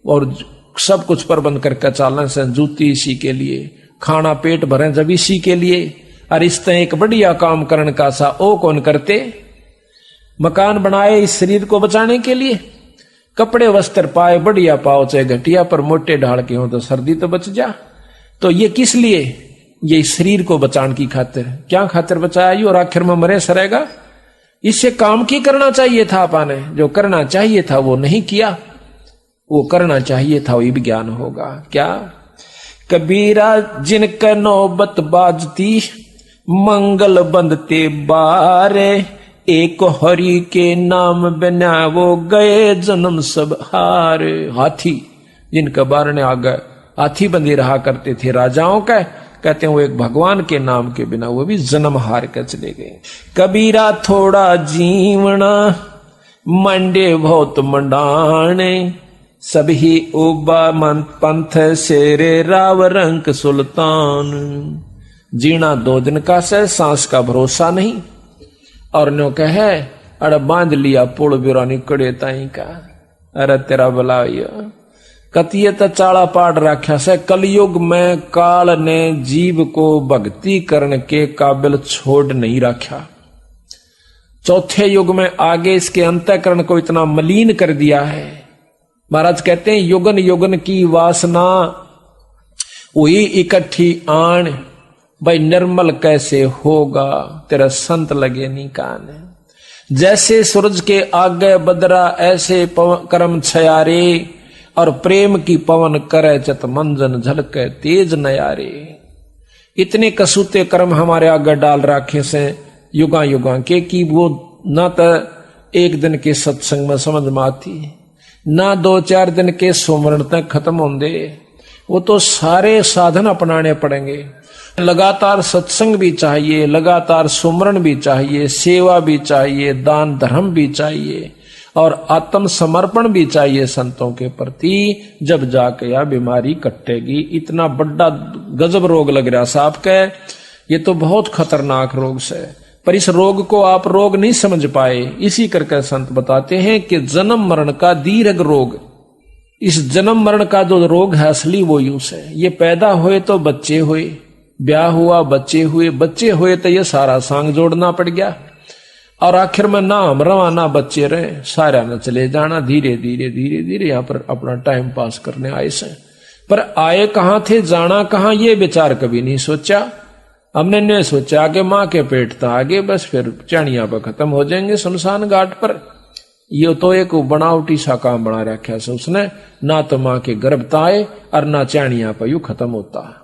और सब कुछ प्रबंध करके चालन से, जूती इसी के लिए, खाना पेट भरे जब इसी के लिए, और इस तरह एक बढ़िया काम करने का सा ओ कौन करते, मकान बनाए इस शरीर को बचाने के लिए, कपड़े वस्त्र पाए बढ़िया पाओ चाहे घटिया, पर मोटे ढाल के हो तो सर्दी तो बच जा। तो ये किस लिए, ये शरीर को बचाने की खातिर, क्या खातिर बचाया और आखिर में मरे सरेगा। इससे काम की करना चाहिए था, आपने जो करना चाहिए था वो नहीं किया, वो करना चाहिए था, वही ज्ञान होगा। क्या कबीरा जिनका नौबत बाजती, मंगल बंदते बारे, एक हरि के नाम बिना वो गए जन्म सब हारे। हाथी जिनका बारने आ गए, हाथी बंदे रहा करते थे राजाओं का, कहते हैं वो एक भगवान के नाम के बिना वो भी जन्म हार कर चले गए। कबीरा थोड़ा जीवना, मंडे बहुत मंडाने, सभी उबा मन पंथ शेरे राव रंक सुल्तान। जीना 2 दिन का से, सांस का भरोसा नहीं, और नो कहे अड़ बांध लिया पुल बिरा निकड़े ताई का, अरे तेरा भला कतिये तो चाड़ा पाड़ रखा से। कलयुग में काल ने जीव को भक्ति करने के काबिल छोड़ नहीं रखा। चौथे युग में आगे इसके अंतःकरण को इतना मलिन कर दिया है। महाराज कहते हैं युगन युगन की वासना वही इकट्ठी आन, भाई निर्मल कैसे होगा तेरा संत लगे नहीं कान। जैसे सूरज के आगे बदरा ऐसे कर्म छयारे, और प्रेम की पवन करे चत मंजन झलके तेज नयारे। इतने कसूते कर्म हमारे आगे डाल रखे से युगा युगा के, कि वो ना तो एक दिन के सत्संग में समझ में आती, ना 2-4 दिन के सुमरण तक खत्म होंगे। वो तो सारे साधन अपनाने पड़ेंगे। लगातार सत्संग भी चाहिए, लगातार सुमरण भी चाहिए, सेवा भी चाहिए, दान धर्म भी चाहिए, और आत्म समर्पण भी चाहिए संतों के प्रति। जब जाके यह बीमारी कटेगी। इतना बड़ा गजब रोग लग रहा साहब के, ये तो बहुत खतरनाक रोग से, पर इस रोग को आप रोग नहीं समझ पाए। इसी करके संत बताते हैं कि जन्म मरण का दीर्घ रोग, इस जन्म मरण का जो रोग है असली वो यूं से, ये पैदा हुए तो बच्चे हुए, ब्याह हुआ बच्चे हुए, बच्चे हुए तो ये सारा सांग जोड़ना पड़ गया, और आखिर में ना हम रवा ना बच्चे रहे, सारा न चले जाना। धीरे धीरे धीरे धीरे यहाँ पर अपना टाइम पास करने आए से, पर आए कहाँ थे जाना कहाँ ये विचार कभी नहीं सोचा। हमने नहीं सोचा कि माँ के पेट था आगे, बस फिर चाणिया पर खत्म हो जाएंगे शमशान घाट पर। ये तो एक बनावटी सा काम बना रखा से उसने, ना तो माँ के गर्भ आए और ना चाणिया पर यू खत्म होता।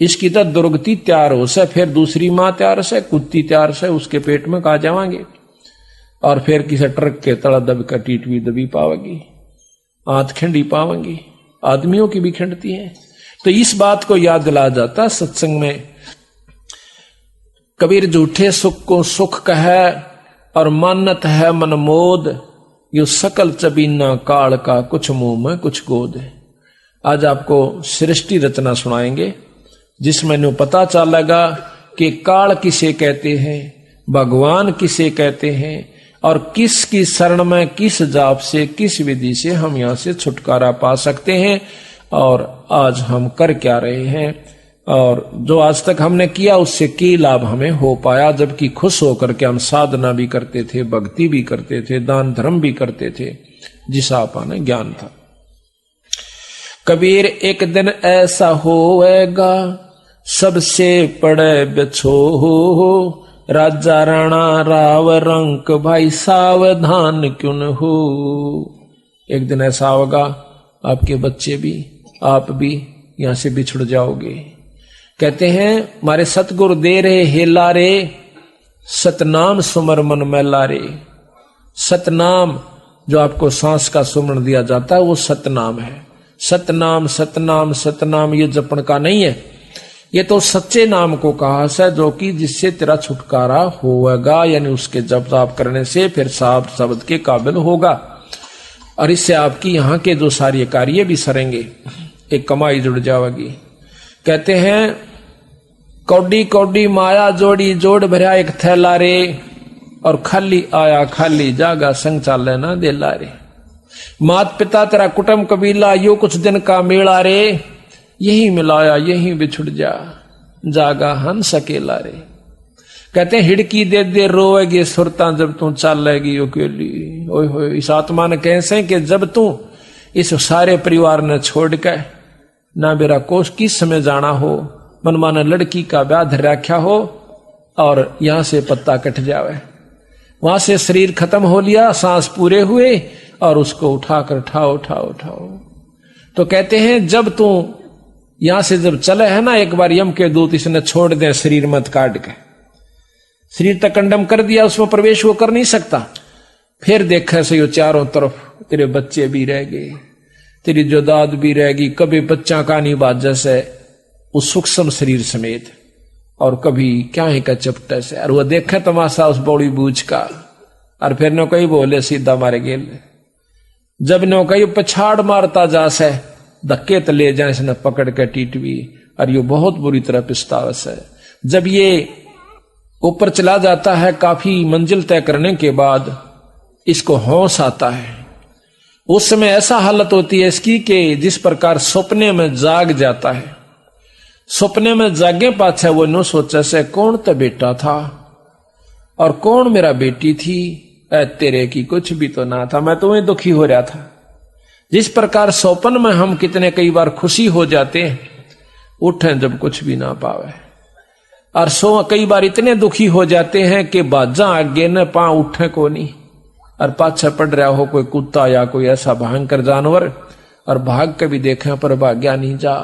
इसकी तो दुर्गति तैयार हो से, फिर दूसरी माँ तैयार से, कुत्ती तैयार से, उसके पेट में कहा जावांगे, और फिर किसी ट्रक के तड़ा दब का टीटवी दबी पावेगी, आंत खिंडी पावेंगी, आदमियों की भी खिंडती है। तो इस बात को याद दिला जाता सत्संग में। कबीर झूठे सुख को सुख कहे और मानत है मनमोद, यो सकल चबीना काल का कुछ मुंह में कुछ गोद है। आज आपको सृष्टि रचना सुनाएंगे जिसमें नु पता चलेगा कि काल किसे कहते हैं, भगवान किसे कहते हैं, और किसकी शरण में किस जाप से किस विधि से हम यहाँ से छुटकारा पा सकते हैं, और आज हम कर क्या रहे हैं। और जो आज तक हमने किया उससे की लाभ हमें हो पाया, जबकि खुश होकर के हम साधना भी करते थे, भक्ति भी करते थे, दान धर्म भी करते थे, जिसा आपने ज्ञान था। कबीर एक दिन ऐसा होएगा सबसे पड़े बिछो, राजा राणा राव रंक भाई सावधान क्यों न हो। एक दिन ऐसा होगा आपके बच्चे भी, आप भी यहां से बिछड़ जाओगे। कहते हैं हमारे सतगुरु दे रहे हेला रे, सतनाम सुमर मन मैला रे। सतनाम जो आपको सांस का सुमरण दिया जाता है वो सतनाम है। सतनाम सतनाम सतनाम ये जपन का नहीं है, ये तो सच्चे नाम को कहा है, जो कि जिससे तेरा छुटकारा होगा, यानी उसके जप जाप करने से फिर साफ शब्द के काबिल होगा, और इससे आपकी यहाँ के जो सारे कार्य भी सरेंगे, एक कमाई जुड़ जाएगी। कहते हैं कौडी कौडी माया जोड़ी, जोड़ भरा एक थैला रे, और खाली आया खाली जागा संग चाले ना देला रे। मात पिता तेरा कुटुंब कबीला यो कुछ दिन का मेला रे, यही मिलाया यही बिछुड़ जा, जागा हंस अकेला रे। कहते हैं हिड़की दे दे रोएगी सुरता, जब तू चलेगी अकेली। ओए होए, इस आत्मा ने कैसे कि जब तू इस सारे परिवार ने छोड़ के ना मेरा कोष किस समय जाना हो, मनमाना लड़की का ब्याह धर रखा हो और यहां से पत्ता कट जावे, वहां से शरीर खत्म हो लिया, सांस पूरे हुए और उसको उठाकर उठाओ उठाओ उठाओ। तो कहते हैं जब तू यहां से जब चले है ना, एक बार यम के दूत इसने छोड़ दे शरीर मत काट के, शरीर तक कंडम कर दिया, उसमें प्रवेश वो कर नहीं सकता। फिर देखा से चारों तरफ तेरे बच्चे भी रह गए, तेरी जोदाद भी रहेगी, कभी बच्चा का नहीं बाजा से उस सूक्ष्म शरीर समेत, और कभी क्या ही का चपटे से, और वो देखे तमाशा उस बौड़ी बूझ का, और फिर नो कही बोले सीधा मारे गेल। जब नो कही पछाड़ मारता जा से धक्के तो ले जाए इसने पकड़ के टीटवी, और ये बहुत बुरी तरह पिस्तावस है। जब ये ऊपर चला जाता है काफी मंजिल तय करने के बाद इसको होश आता है, उस समय ऐसा हालत होती है इसकी कि जिस प्रकार सपने में जाग जाता है, सपने में जागे पाछे वो नो सोचा से कौन तो बेटा था और कौन मेरा बेटी थी, तेरे की कुछ भी तो ना था, मैं तो वही दुखी हो रहा था। जिस प्रकार सौपन में हम कितने कई बार खुशी हो जाते हैं, उठे जब कुछ भी ना पावे, और सो कई बार इतने दुखी हो जाते हैं कि बाजा आगे न पा उठे को नहीं, और पाछे पड़ रहा हो कोई कुत्ता या कोई ऐसा भयंकर जानवर, और भाग के भी देखे पर भाग्या नहीं जा,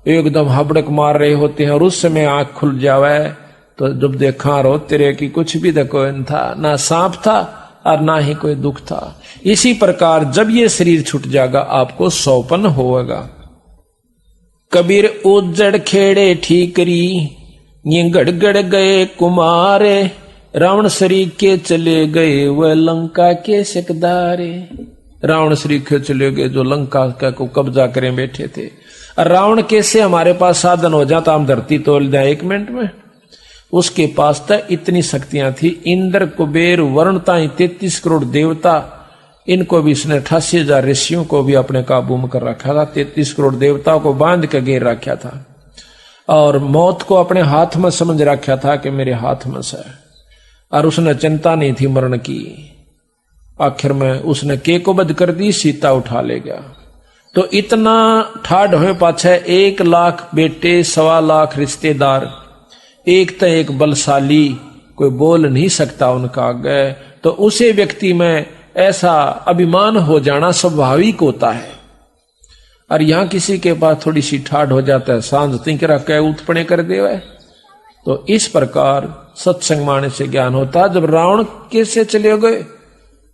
एकदम हबड़क मार रहे होते हैं, और उस समय आंख खुल जावे तो जब देखा रो तेरे की कुछ भी देखो न था, ना सांप था और ना ही कोई दुख था। इसी प्रकार जब ये शरीर छूट जाएगा आपको सौपन होगा। कबीर उज्जड़ खेड़े ठीकरी, ये गड़गड़ गए कुमारे, रावण शरीर के चले गए वह लंका के सिकदारे। रावण शरीर के चले गए जो लंका को कब्जा करें बैठे थे, और रावण कैसे हमारे पास साधन हो जाता, हम धरती तोड़ दें 1 मिनट में। उसके पास तो इतनी शक्तियां थी, इंद्र कुबेर वरुण ताई 33 करोड़ देवता, इनको भी इसने 88,000 ऋषियों को भी अपने काबू में कर रखा था, 33 करोड़ देवताओं को बांध के घेर रखा था, और मौत को अपने हाथ में समझ रखा था कि मेरे हाथ में से, और उसने चिंता नहीं थी मरण की। आखिर में उसने के को बध कर दी, सीता उठा ले गया। तो इतना ठाड हुए पाछे 1 लाख बेटे, 1.25 लाख रिश्तेदार, एक तो एक बलशाली, कोई बोल नहीं सकता उनका आगे, तो उसे व्यक्ति में ऐसा अभिमान हो जाना स्वाभाविक होता है। और यहां किसी के पास थोड़ी सी ठाड हो जाता है, सांझ तिंकरा कह उत्पने कर देवे। तो इस प्रकार सत्संग माने से ज्ञान होता। जब रावण कैसे चले गए,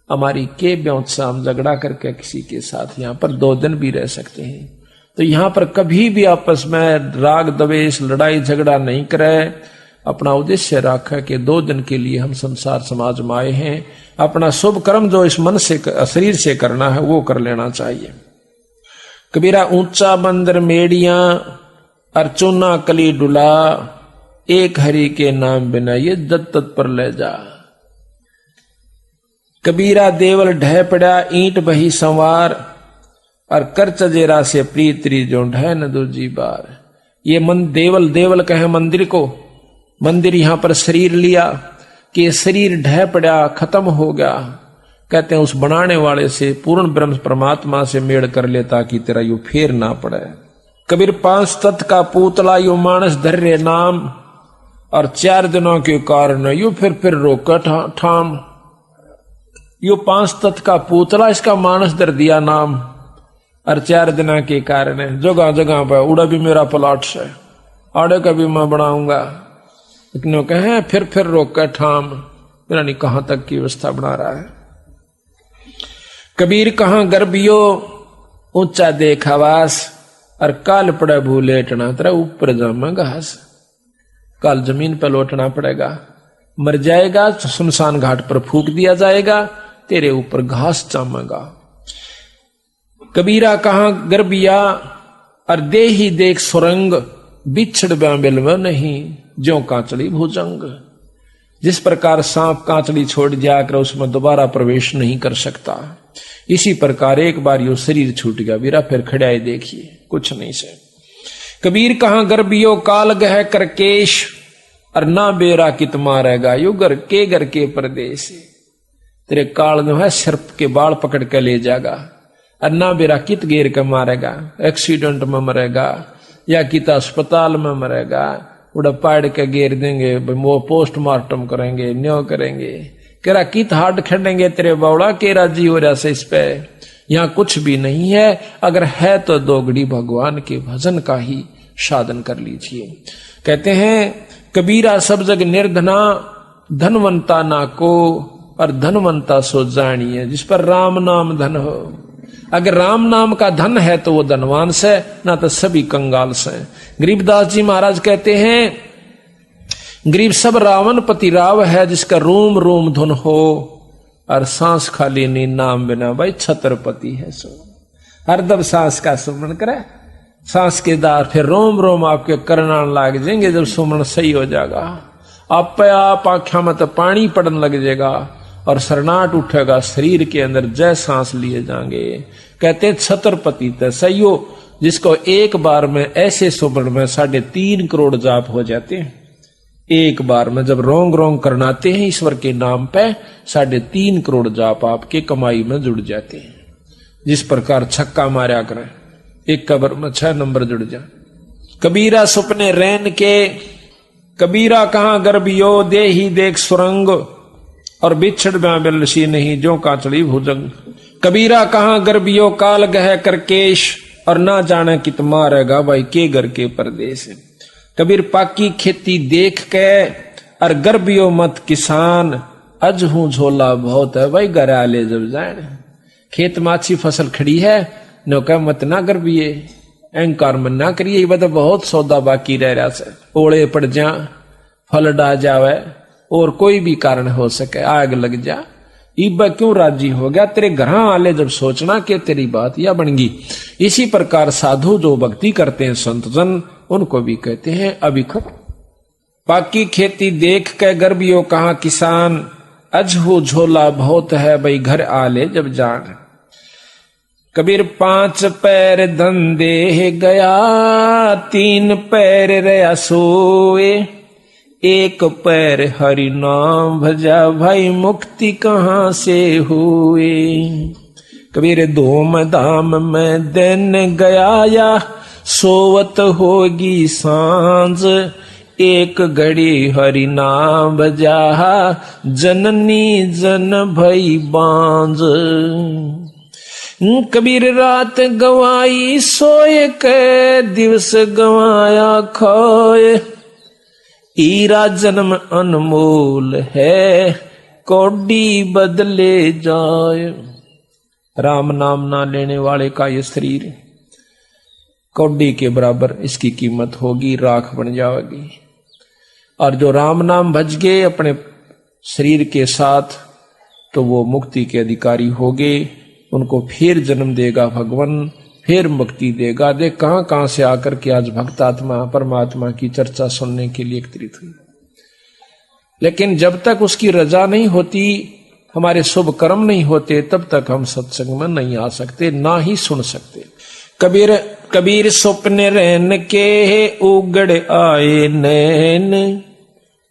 हमारी के ब्योत से हम झगड़ा करके किसी के साथ यहां पर 2 दिन भी रह सकते हैं। तो यहां पर कभी भी आपस में राग द्वेष लड़ाई झगड़ा नहीं करे, अपना उद्देश्य रखा कि 2 दिन के लिए हम संसार समाज में आए हैं, अपना शुभ कर्म जो इस मन से शरीर से करना है वो कर लेना चाहिए। कबीरा ऊंचा बंदर मेड़ियां अर्चुना कली डुला, एक हरि के नाम बिना ये जत तत पर ले जा। कबीरा देवल ढह पड़ा ईंट बही संवार, और कर चजेरा से प्रीतरी जो ढह न दूजी बार। ये मन देवल, देवल कहे मंदिर को, मंदिर यहां पर शरीर लिया कि ये शरीर ढह पड़ा, खत्म हो गया। कहते हैं उस बनाने वाले से, पूर्ण ब्रह्म परमात्मा से मेड़ कर ले ताकि तेरा यू फेर ना पड़े। कबीर 5 तत्व का पूतला यू मानस धर्रे नाम, और 4 दिनों के कारण यू फिर रोका ठाम। यू 5 तत्व का पूतला, इसका मानस धर दिया नाम, और 4 दिनों के कारण जगह जगह पर उड़ा भी मेरा प्लाट से, आड़े का भी मैं बनाऊंगा। इतने कहे फिर रोका ठाम, मेरा नहीं कहां तक की व्यवस्था बना रहा है। कबीर कहां गर्भियो ऊंचा देख आवास, और काल पड़े भूलेटना तेरा ऊपर जामा घास। काल जमीन पर लौटना पड़ेगा, मर जाएगा तो शमशान घाट पर फूक दिया जाएगा, तेरे ऊपर घास जामेगा। कबीरा कहां गर्भिया और दे ही देख सुरंग, बिछड़ बिल में नहीं ज्यों कांचड़ी भुजंग। जिस प्रकार सांप कांचड़ी छोड़ जाकर उसमें दोबारा प्रवेश नहीं कर सकता, इसी प्रकार एक बार यो शरीर छूट गया वीरा, फिर खड़ाए देखिए कुछ नहीं से। कबीर कहां गर्भियो काल गह करकेश, और ना बेरा कित मारेगा यू घर के परदेश। तेरे काल जो है सर्प के बाल पकड़ के ले जाएगा, और ना बेरा कित घेर के मारेगा, एक्सीडेंट में मरेगा या कित अस्पताल में मरेगा, उड़ा पाड़ के घेर देंगे, वो पोस्टमार्टम करेंगे, न्यो करेंगे, केरा कित हार्ड खेलेंगे तेरे बावड़ा, के राजी हो रहा से इस पे। यहाँ कुछ भी नहीं है, अगर है तो दोगड़ी भगवान के भजन का ही साधन कर लीजिए। कहते हैं कबीरा सब जग निर्धना, धनवंता ना को, और धनवंता सो जानिए जिस पर राम नाम धन हो। अगर राम नाम का धन है तो वो धनवान से, ना तो सभी कंगाल से। गरीबदास जी महाराज कहते हैं गरीब सब रावण पति राव है, जिसका रोम रोम धुन हो, और सांस खाली नहीं नाम बिना भाई छत्रपति है सो। हरदम सांस का सुमरण करे, सांस के दार फिर रोम रोम आपके करना लाग जाएंगे। जब सुमरण सही हो जाएगा, आप आंखों में तो पानी पड़ने लग जाएगा, और सरनाट उठेगा शरीर के अंदर, जय सांस लिए जाएंगे। कहते छत्रपति तो सही हो, जिसको एक बार में ऐसे सुमरण में 3.5 करोड़ जाप हो जाते हैं। एक बार में जब रोंग रोंग करनाते हैं ईश्वर के नाम पे, 3.5 करोड़ जाप आपके कमाई में जुड़ जाते हैं। जिस प्रकार छक्का मारा करें, एक कबर में 6 नंबर जुड़ जाए। कबीरा सुपने रैन के, कबीरा कहां गर्भियो दे ही देख सुरंग, और बिछड़ बिलसी नहीं जो कांचड़ी भुजंग। कबीरा कहां गर्भियो काल गह करकेश, और ना जाने कित मारेगा भाई के घर के परदेश। कबीर पाकी खेती देख के, और गर्भियो मत किसान, अज हूं झोला बहुत है भाई घर आले जब जाए। खेत में अच्छी फसल खड़ी है, नौका मत ना गर्भिये, अहंकार मन ना करिए, बता बहुत सौदा बाकी रह रहा से, ओले पड़ जा, फल डा जावे, और कोई भी कारण हो सके, आग लग जा, इब क्यों राजी हो गया, तेरे घर वाले जब सोचना कि तेरी बात या बनगी। इसी प्रकार साधु जो भक्ति करते हैं संत जन, उनको भी कहते हैं अभिखप। पाकी खेती देख के गर्भियों कहा किसान, अजहू झोला बहुत है भाई घर आले जब जान। कबीर 5 पैर धंधे गया, 3 पैर रया सोए, 1 पैर हरि नाम भजा, भाई मुक्ति कहां से हुए। कबीर धूम धाम में दिन गया या सोवत होगी सांझ, 1 घड़ी हरि नाम भजा, जननी जन भई बांझ। कबीर रात गवाई सोए के, दिवस गवाया खोए, हीरा जन्म अनमोल है, कौड़ी बदले जाए। राम नाम ना लेने वाले का ये शरीर कौड़ी के बराबर इसकी कीमत होगी, राख बन जाएगी। और जो राम नाम भज गए अपने शरीर के साथ, तो वो मुक्ति के अधिकारी होंगे, उनको फिर जन्म देगा भगवान, फिर मुक्ति देगा। देख कहां कहां से आकर के आज भक्त आत्मा परमात्मा की चर्चा सुनने के लिए एकत्रित हुई। लेकिन जब तक उसकी रजा नहीं होती, हमारे शुभ कर्म नहीं होते, तब तक हम सत्संग में नहीं आ सकते, ना ही सुन सकते। कबीर स्वप्न रैन के उगड़ आए नैन,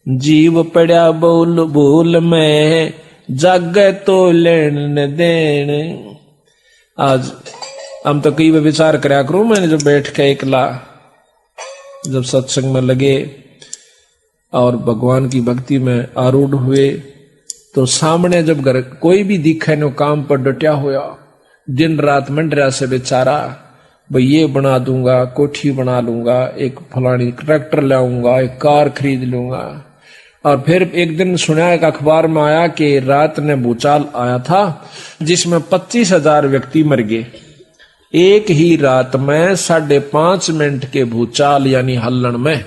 जीव पड़ा बोल बोल में जाग तो लेन न देन। आज हम तो कई विचार करया करूं, मैंने जो बैठ के एकला जब सत्संग में लगे और भगवान की भक्ति में आरूढ़ हुए, तो सामने जब घर कोई भी दिखे नो काम पर डटा होया, दिन रात मंडरा से बेचारा, भाई ये बना दूंगा, कोठी बना लूंगा, एक फलानी ट्रैक्टर लाऊंगा, एक कार खरीद लूंगा। और फिर एक दिन सुना, एक अखबार में आया कि रात ने भूचाल आया था जिसमें 25,000 व्यक्ति मर गए। एक ही रात में 5.5 मिनट के भूचाल यानी हल्लण में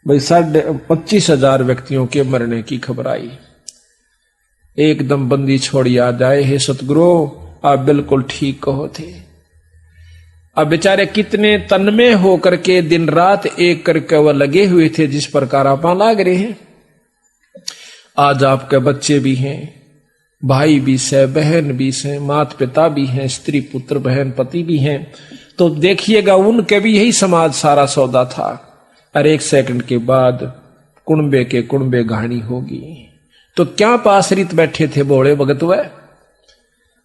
भाई 25,000 व्यक्तियों के मरने की खबर आई। एकदम बंदी छोड़ी आ जाए, हे सतगुरु आप बिल्कुल ठीक कहो थे। अब बेचारे कितने तन्मय होकर के दिन रात एक करके वह लगे हुए थे, जिस प्रकार आप लाग रहे हैं। आज आपके बच्चे भी हैं, भाई भी से, बहन भी से, माता पिता भी हैं, स्त्री पुत्र बहन पति भी हैं, तो देखिएगा उनके भी यही समाज सारा सौदा था। और 1 सेकंड के बाद कुणबे के कुणबे कहानी होगी। तो क्या पासरित बैठे थे बोले भगत वह।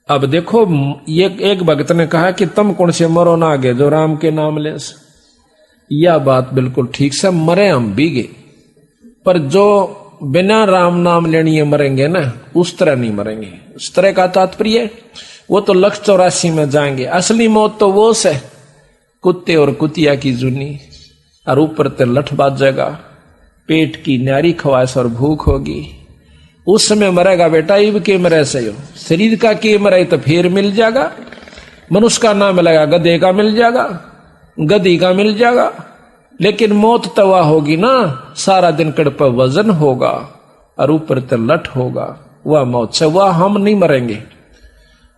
अब देखो, ये एक भगत ने कहा कि तुम कौन से मरो ना गए जो राम के नाम ले। यह बात बिल्कुल ठीक से, मरे हम भी गए, पर जो बिना राम नाम लेनी मरेंगे ना, उस तरह नहीं मरेंगे। उस तरह का तात्पर्य वो तो 184 में जाएंगे। असली मौत तो वो से कुत्ते और कुतिया की जुनी, और ऊपर ते लठ बाजेगा, पेट की न्यारी ख्वाहिश और भूख होगी। उस समय मरेगा बेटा, इब के मरे से हो, शरीर का के मरे तो फिर मिल जाएगा। मनुष्य का नाम मिलेगा, गधे का मिल जाएगा, गधी का मिल जाएगा, लेकिन मौत तवा होगी ना। सारा दिन कड़ पर वजन होगा और ऊपर ते लठ होगा, वह मौत से वह हम नहीं मरेंगे।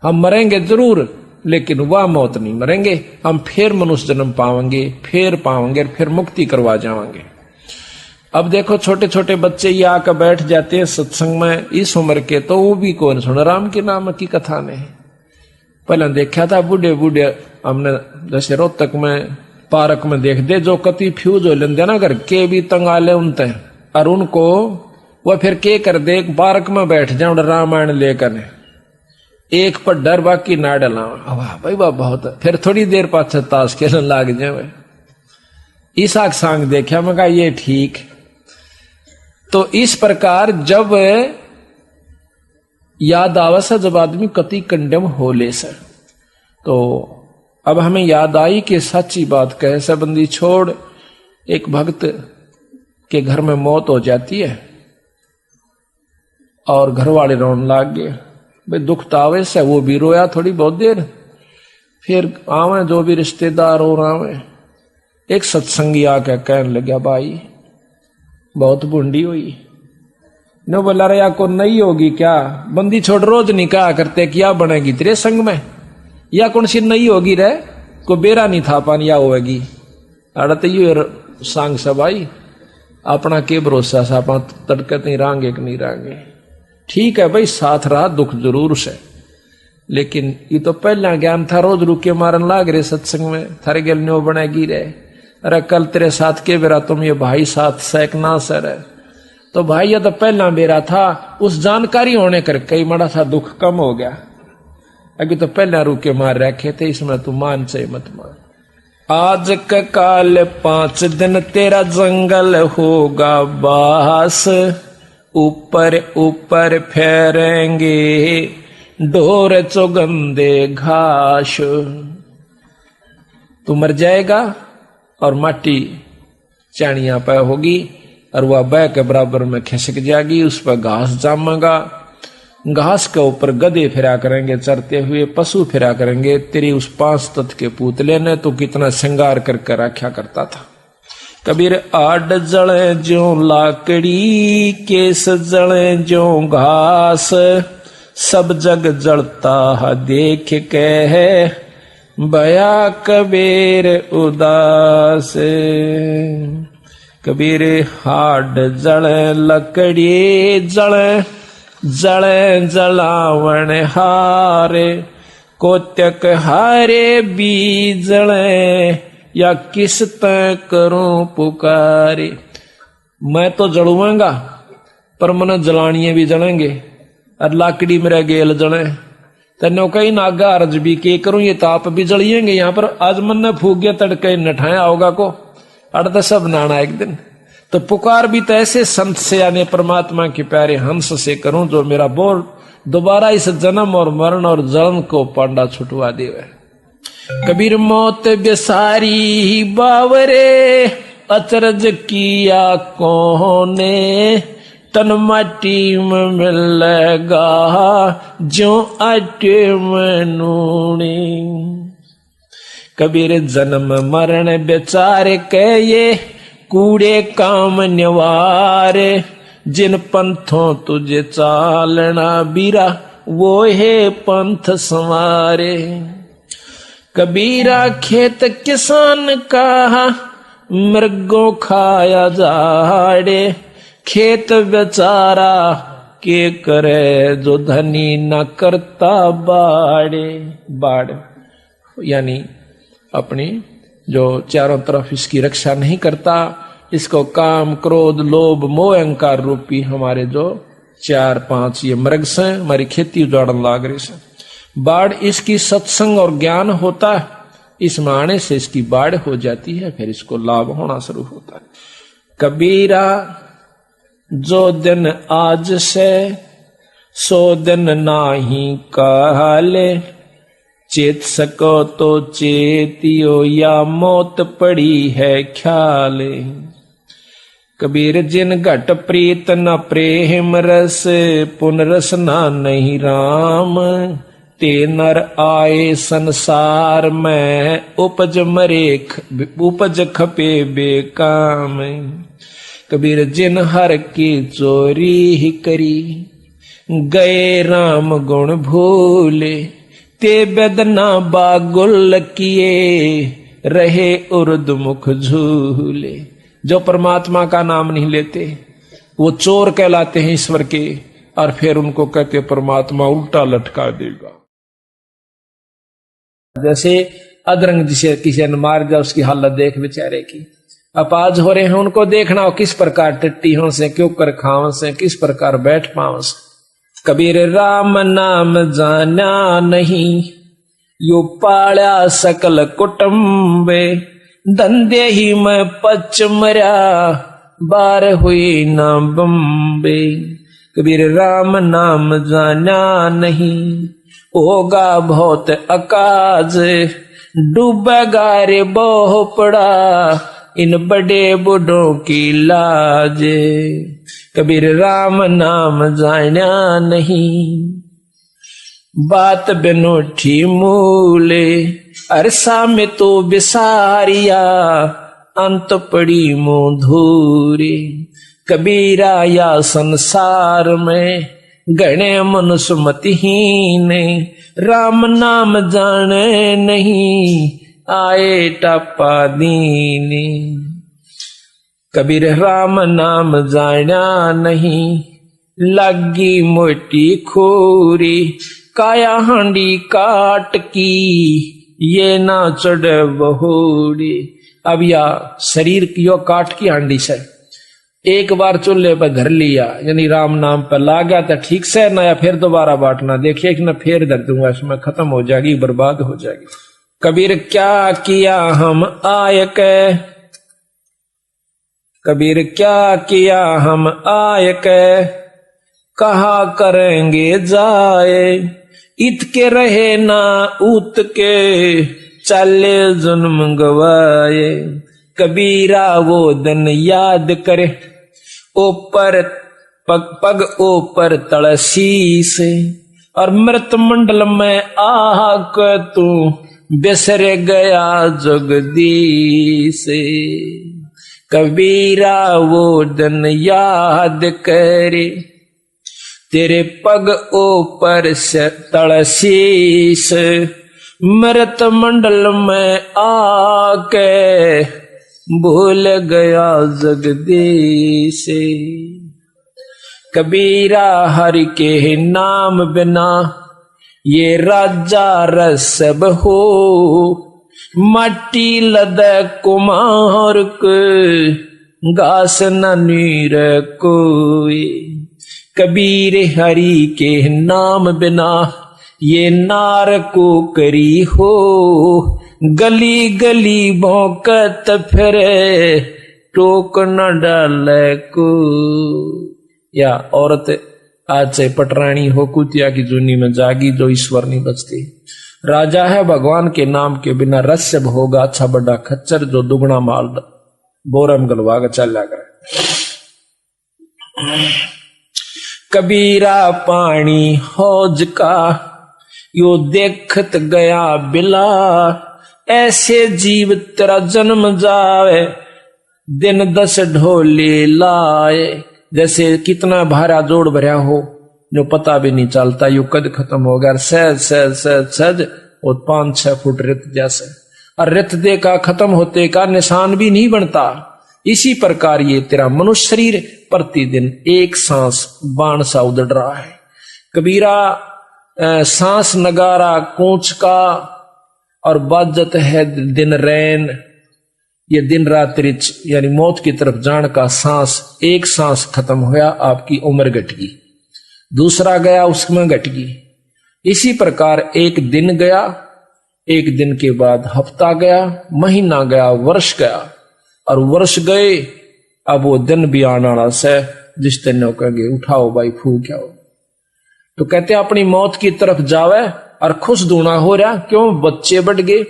हम मरेंगे जरूर, लेकिन वह मौत नहीं मरेंगे। हम फिर मनुष्य जन्म पाएंगे, फिर मुक्ति करवा जाएंगे। अब देखो, छोटे छोटे बच्चे ये आकर बैठ जाते हैं सत्संग में इस उम्र के, तो वो भी कौन सुन राम के नाम की कथा ने। पहले देखा था बूढ़े बूढ़े, हमने जैसे रोहतक में पार्क में देख दे, जो कति फ्यूज हो लेंदे ना घर के भी तंगाले उनते, और उनको वह फिर के कर दे, पार्क में बैठ जाओ रामायण लेकर, एक पर डर बाकी ना डला। वाह भाई वाह, बहुत। फिर थोड़ी देर पाछे ताश खेलने लाग जाए। ईसाक सांग देखा, मैं कहा ये ठीक। तो इस प्रकार जब याद आवे से, जब आदमी कति कंडम हो ले से, तो अब हमें याद आई कि सच्ची बात कहे से बंदी छोड़। एक भक्त के घर में मौत हो जाती है और घर वाले रोने लाग गए। भाई दुख तावे से वो भी रोया थोड़ी बहुत देर, फिर आवे जो भी रिश्तेदार हो आवे। एक सत्संगी आके कहने लगा, भाई बहुत बूंदी हुई न। बोला रहा को नहीं होगी क्या, बंदी छोड़ रोज नहीं कहा करते क्या बनेगी तेरे संग में, या कौन सी नहीं होगी रे, को बेरा नहीं था पानी या होगी। अड़ते ये सांग से भाई अपना के भरोसा सा, अपना तड़कत नहीं रांगे कि नहीं रांगे। ठीक है भाई, साथ रहा दुख जरूर से, लेकिन ये तो पहला ज्ञान था, रोज रुके मारन लाग रहे सत्संग में, थारे गल न्यो बनेगी रे। अरे कल तेरे साथ के बेरा तुम ये भाई साथ सैकना सर है, तो भाई ये तो पहला बेरा था। उस जानकारी होने कर कई बड़ा सा दुख कम हो गया। अभी तो पहला रुके मार रखे थे, इसमें तू मान से मत मान। आज का काल 5 दिन तेरा जंगल होगा बास, ऊपर ऊपर फेरेंगे ढोर चौगंदे घास। तू मर जाएगा और माटी चाणिया पे होगी, और वह बह के बराबर में खिसक जाएगी, उस पर घास जामेगा। घास के ऊपर गधे फिरा करेंगे चरते हुए, पशु फिरा करेंगे। तेरी उस 5 तत्व के पुतले ने तो कितना श्रृंगार करके रखा करता था। कबीर आड जले ज्यो लाकड़ी, केस जले ज्यो घास, सब जग जलता है देख के है बया कबीर उदास। कबीर हाड जले लकड़ी जले, जले जलावन हारे, कोत्यक हारे बीजले या किस तय करूं पुकारे। मैं तो जलूंगा पर मन जलानिए भी जलेंगे और लाकड़ी मेरा गेल जले। तेनो कहीं नागा अर्ज भी के करूं, ये ताप भी जलिएंगे यहाँ पर। आज मन ने फूक गया तड़के नठाया होगा को अड़ सब नाना एक दिन। तो पुकार भी तो ऐसे संत से यानी परमात्मा के प्यारे हंस से करूं जो मेरा बोल दोबारा इस जन्म और मरण और जलन को पांडा छुटवा देवे। कबीर मौत बेसारी बावरे अचरज किया कोने, तन माटी में मिलेगा जो आटे में नूनी। कबीर जन्म मरण बेचारे के ये कूड़े काम निवारे, जिन पंथों तुझे चालना बीरा वो है पंथ संवारे। कबीरा खेत किसान का मृगों खाया जाड़े, खेत बेचारा के करे जो धनी न करता बाड़े। बाड़ यानी अपनी जो चारों तरफ इसकी रक्षा नहीं करता, इसको काम क्रोध लोभ मोह अहंकार रूपी हमारे जो 4-5 ये मृग से हमारी खेती उजाड़न लाग रही से। बाढ़ इसकी सत्संग और ज्ञान होता है, इस माने से इसकी बाढ़ हो जाती है, फिर इसको लाभ होना शुरू होता है। कबीरा जो दिन आज से सो दिन नाही काले, चेत सको तो चेतियो या मौत पड़ी है ख्याले। कबीर जिन घट प्रीत न प्रेम रस, पुनरस ना नहीं राम, ते नर आए संसार में उपज मरे उपज खपे बेकाम। कबीर जिन हर की चोरी ही करी, गए राम गुण भूले, ते बेदना बागुल किए रहे उर्द मुख झूले। जो परमात्मा का नाम नहीं लेते वो चोर कहलाते हैं ईश्वर के, और फिर उनको कहते परमात्मा उल्टा लटका देगा। जैसे अदरंग जिसे किसी ने मार दिया उसकी हालत देख बेचारे की, अपाज हो रहे हैं, उनको देखना हो किस प्रकार टट्टी हो से, क्यों कर खाव से, किस प्रकार बैठ पाव से। कबीर राम नाम जाना नहीं, यो पाड़ा सकल कुटुंबे, धंधे ही में पच मरा बार हुई न बम्बे। कबीर राम नाम जाना नहीं, होगा बहुत अकाज, डूबेगा रे बहु पड़ा इन बड़े बूढ़ों की लाज। कबीर राम नाम जाना नहीं, बात बिनूठी मूले, अरसा में तो बिसारिया अंत पड़ी मोधूरी। कबीरा या संसार में गणे मनुष्य मतिहीन, राम नाम जाने नहीं आए टापा दीनी। कबीर राम नाम जाना नहीं, लगी मोटी खोरी, काया हांडी काट की ये ना चढ़ बहोड़ी। अब या शरीर की यो काट की हांडी से एक बार चूल्हे पर धर लिया, यानी राम नाम पर ला गया तो ठीक से, ना या फिर दोबारा बांटना, देखिए कि ना फिर धर दूंगा, इसमें खत्म हो जाएगी, बर्बाद हो जाएगी। कबीर क्या किया हम आय के, कबीर क्या किया हम आय के, कहा करेंगे जाए, इत के रहे ना उत के, चले जन्म गवाए। कबीरा वो दिन याद करे, ऊपर पग ऊपर तड़सी से, और मृत मंडल में आह तू बिसर गया जगदीश। कबीरा वो दिन याद करे, तेरे पग ऊपर से तड़सीस, मृत मंडल में आके भूल गया जगदीश। कबीरा हरि के नाम बिना ये राजा रसब हो माटी लद कुमार के घास न नीर कोई। कबीर हरि के नाम बिना ये नार को करी हो गली गली भौंकत फिरे टोक न डाले को। या औरत आज से पटरानी हो कुतिया की जूनी में जागी जो ईश्वर नहीं बचती। राजा है भगवान के नाम के बिना रस्यब होगा अच्छा बड़ा खच्चर जो दुगना माल बोरम गलवा का चला करे। कबीरा पानी हौज का यो देखत गया बिला ऐसे जीव तेरा जन्म जावे दिन 10 ढोले लाए। जैसे कितना भारा जोड़ भरा हो जो पता भी नहीं चलता यू कद खत्म हो गया सहज सहज सहज सहज और 5-6 फुट रित जैसे और रित दे का खत्म होते का निशान भी नहीं बनता। इसी प्रकार ये तेरा मनुष्य शरीर प्रतिदिन एक सांस बाण सा उदड़ रहा है। कबीरा सांस नगारा कूच का और बाजत है दिन रैन। ये दिन रात रिच यानी मौत की तरफ जान का सांस एक सांस खत्म होया आपकी उम्र घट गई दूसरा गया उसमें घट गई। इसी प्रकार एक दिन गया एक दिन के बाद हफ्ता गया महीना गया वर्ष गया और वर्ष गए अब वो दिन भी आने वाला से जिस दिन कहेंगे उठाओ भाई फूक आओ। तो कहते अपनी मौत की तरफ जावे और खुश दूना हो रहा क्यों बच्चे बढ़ गए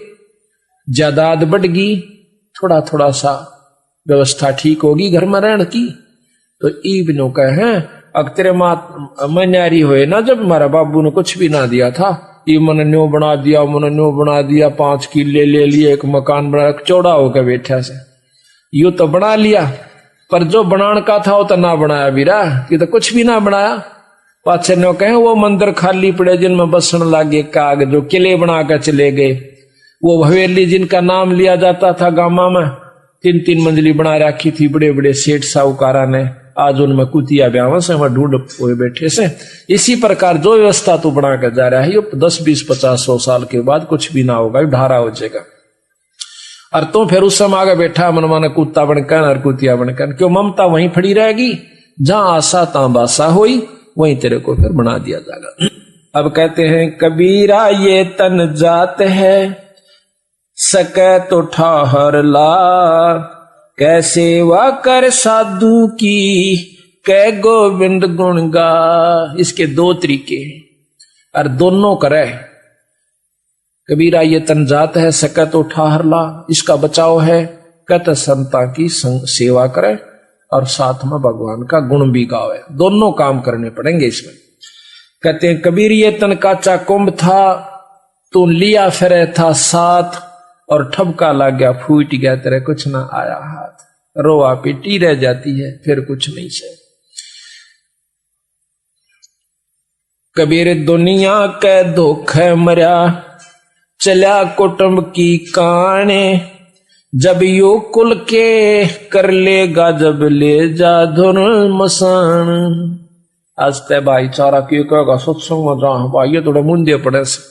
जायदाद बढ़ गई थोड़ा थोड़ा सा व्यवस्था ठीक होगी घर में रहने की। तो ईबनो कहे अग तेरे मन्यारी हुए ना जब हमारा बाबू ने कुछ भी ना दिया था ये मन न्यो बना दिया मन न्यो बना दिया 5 किले ले लिए एक मकान बना चौड़ा होकर बैठा से यू तो बना लिया पर जो बनाने का था वो तो ना बनाया वीरा ये तो कुछ भी ना बनाया। पाछे नो कहे वो मंदिर खाली पड़े जिनमें बसन लागे काग जो किले बनाकर चले गए वो हवेली जिनका नाम लिया जाता था गामा में 3-3 मंजिली बना रखी थी बड़े बड़े सेठ साहूकारा ने आज उनमें कुतिया ब्याह से वहां ढूंढ हुए बैठे से। इसी प्रकार जो व्यवस्था तू बना कर जा रहा है ये 10-20-50-100 साल के बाद कुछ भी ना होगा ढारा हो जाएगा। और तो फिर उस समय आगे बैठा मन माना कुत्ता बनकर और कुतिया बनकर क्यों ममता वहीं फड़ी रहेगी जहां आशा तां बासा हुई वहीं तेरे को फिर बना दिया जाएगा। अब कहते हैं कबीरा ये तन जात है सके तो ठहर ला कैसे वा कर साधु की कै गोविंद गुण गा। इसके 2 तरीके हैं और दोनों करे। कबीरा ये तन जात है सके तो ठहर ला इसका बचाव है कहते संता की सेवा करे और साथ में भगवान का गुण भी गावे दोनों काम करने पड़ेंगे इसमें। कहते हैं कबीर ये तन काचा कुंभ था तू लिया फिरे था साथ और ठपका लग गया फूट गया तेरे कुछ ना आया हाथ रोआ पिटी रह जाती है फिर कुछ नहीं से। कबीर दुनिया के धोखे मरिया चला कुटुंब की काने जब यो कुल के कर लेगा जब ले जा धुन मसान। आज ते भाईचारा क्यों कहेगा सत्संग में जा भाई थोड़े मुंदे पड़े से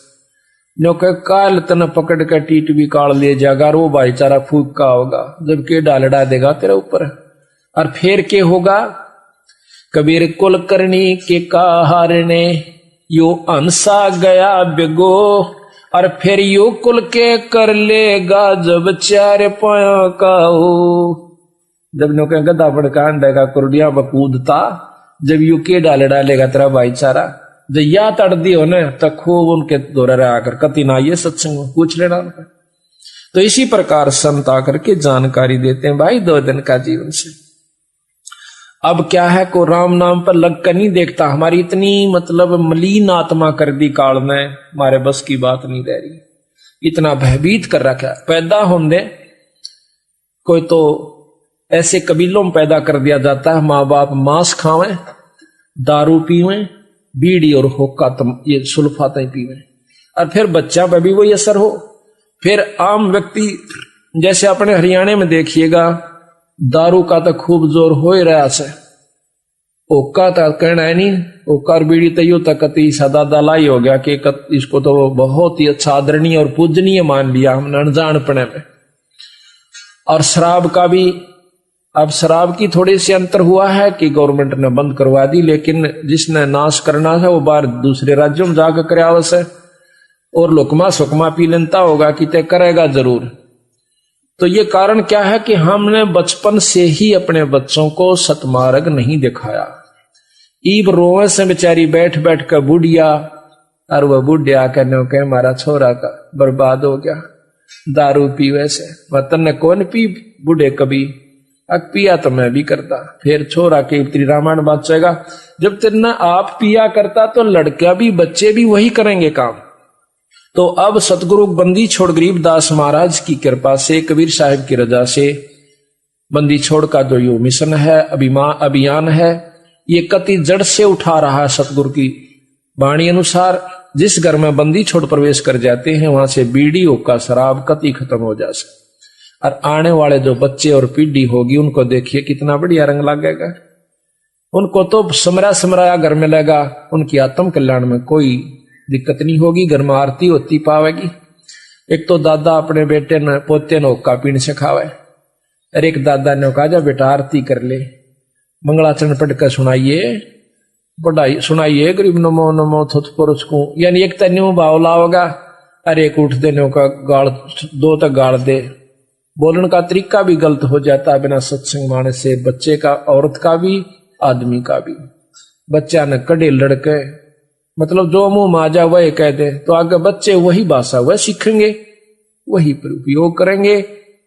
नो कह काल तन पकड़ कर टीट भी काल ले जाएगा वो भाईचारा फूक का होगा जब के डालडा देगा तेरे ऊपर और फिर के होगा। कबीर कुल करनी के कहारने यो अंसा गया बिगो और फिर यो कुल के कर लेगा जब 4 पाया का हो। जब नो कह गदा बड़का अंडेगा कुरडिया बकूदता जब यू के डालेगा तेरा भाईचारा जब या तड़ दी हो न तो खूब उनके दौरे आकर कति ना ये सत्संग पूछ लेना उनका। तो इसी प्रकार संत आकर के जानकारी देते हैं भाई 2 दिन का जीवन से। अब क्या है को राम नाम पर लग कर नहीं देखता हमारी इतनी मतलब मलिन आत्मा कर दी काल में हमारे बस की बात नहीं रह रही इतना भयभीत कर रखा पैदा होंगे कोई तो ऐसे कबीलों में पैदा कर दिया जाता है माँ बाप मांस खावें दारू पीवें बीड़ी और होक्का ये सुल्फाते पीवे और फिर बच्चा पर भी वही असर हो। फिर आम व्यक्ति जैसे अपने हरियाणा में देखिएगा दारू का तो खूब जोर हो ही रहा से ओका तो कहना है नहीं, ओका और बीड़ी तैयो तक कति सदा दलाई हो गया कि इसको तो बहुत ही अच्छा आदरणीय और पूजनीय मान लिया हमने अनजानपने में। और शराब का भी, अब शराब की थोड़ी सी अंतर हुआ है कि गवर्नमेंट ने बंद करवा दी, लेकिन जिसने नाश करना है वो बाहर दूसरे राज्यों में जाकर करावस है, और लुकमा सुकमा पी लेता होगा कि तय करेगा जरूर। तो ये कारण क्या है कि हमने बचपन से ही अपने बच्चों को सतमार्ग नहीं दिखाया। ईब रोवे से बेचारी बैठ बैठ कर बुढ़िया, और वह बुढ़िया कहने के हमारा छोरा का बर्बाद हो गया दारू पीवे से। वतन ने कौन पी बूढ़े कभी, अक पिया तो मैं भी करता, फिर छोरा के इतनी रामायण बाचेगा। जब तेना आप पिया करता तो लड़कियां भी बच्चे भी वही करेंगे काम। तो अब सतगुरु बंदी छोड़ गरीबदास महाराज की कृपा से, कबीर साहिब की रजा से बंदी छोड़ का जो यो मिशन है, अभियान है, ये कति जड़ से उठा रहा है। सतगुरु की वाणी अनुसार जिस घर में बंदी छोड़ प्रवेश कर जाते हैं वहां से बीड़ी हुक्का शराब कति खत्म हो जाए। और आने वाले जो बच्चे और पीढ़ी होगी उनको देखिए कितना बढ़िया रंग लगेगा। उनको तो समरा समराया घर में लगा, उनकी आत्म कल्याण में कोई दिक्कत नहीं होगी, घर में आरती होती पावेगी। एक तो दादा अपने बेटे ने पोते ने हुक्का पीने सिखावे, और एक दादा ने कहा जा बेटा आरती कर ले, मंगलाचरण पढ़ कर सुनाइए, पढ़ाई सुनाइए, गरीब नमो नमो थुत पुरुष को, यानी एक तन्यू भाव लाओगा, अरे एक उठ देने का गाड़ दो तक गाड़ दे। बोलने का तरीका भी गलत हो जाता है बिना सत्संग माने से, बच्चे का, औरत का भी, आदमी का भी। बच्चा ने कड़े लड़के मतलब जो मुंह माजा वह कह दे, तो आगे बच्चे वही भाषा वह सीखेंगे, वही उपयोग करेंगे,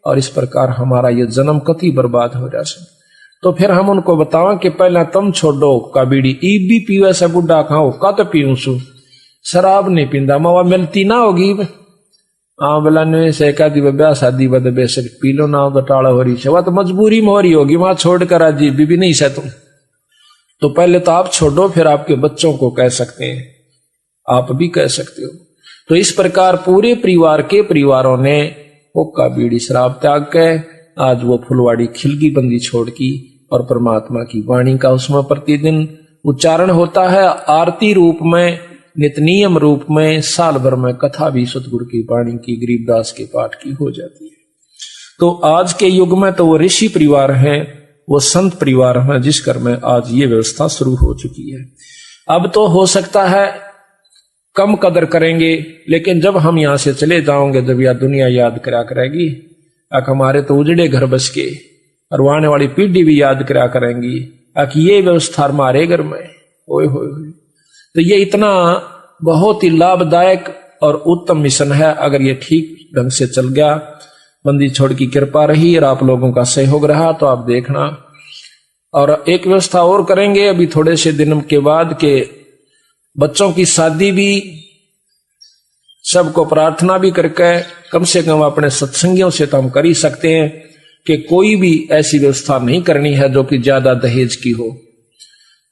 और इस प्रकार हमारा ये जन्म कति बर्बाद हो जाए। तो फिर हम उनको बताओ कि पहला तुम छोड़ो का बीड़ी, ईब भी पीवे से बुढ़ा खाओ का तो पीऊं सु, शराब नहीं पींदा, मवा मिलती ना होगी। बोला से का दी ब्याह शादी बद बेशक पी लो ना, बटाड़ा हो रही है, वह तो मजबूरी में हो रही होगी, वहां छोड़ कर आज भी नहीं से तुम। तो पहले तो आप छोड़ो, फिर आपके बच्चों को कह सकते हैं, आप भी कह सकते हो। तो इस प्रकार पूरे परिवार के परिवारों ने हुक्का बीड़ी शराब त्याग के आज वो फुलवाड़ी खिलगी बंदी छोड़ की, और परमात्मा की वाणी का उसमें प्रतिदिन उच्चारण होता है, आरती रूप में, नितनियम रूप में, साल भर में कथा भी सतगुरु की वाणी की, गरीबदास के पाठ की हो जाती है। तो आज के युग में तो वो ऋषि परिवार हैं, वो संत परिवार हैं, जिस घर में आज ये व्यवस्था शुरू हो चुकी है। अब तो हो सकता है कम कदर करेंगे, लेकिन जब हम यहां से चले जाओगे, जब यह दुनिया याद करा करेगी, हमारे तो उजड़े घर बस के, और आने वाली पीढ़ी भी याद करा करेंगी कि ये व्यवस्था हमारे घर में ओए होए। तो ये इतना बहुत ही लाभदायक और उत्तम मिशन है। अगर ये ठीक ढंग से चल गया, बंदी छोड़ की कृपा रही और आप लोगों का सहयोग रहा, तो आप देखना। और एक व्यवस्था और करेंगे अभी थोड़े से दिन के बाद के बच्चों की शादी भी सबको प्रार्थना भी करके, कम से कम अपने सत्संगियों से तो हम कर ही सकते हैं कि कोई भी ऐसी व्यवस्था नहीं करनी है जो कि ज्यादा दहेज की हो।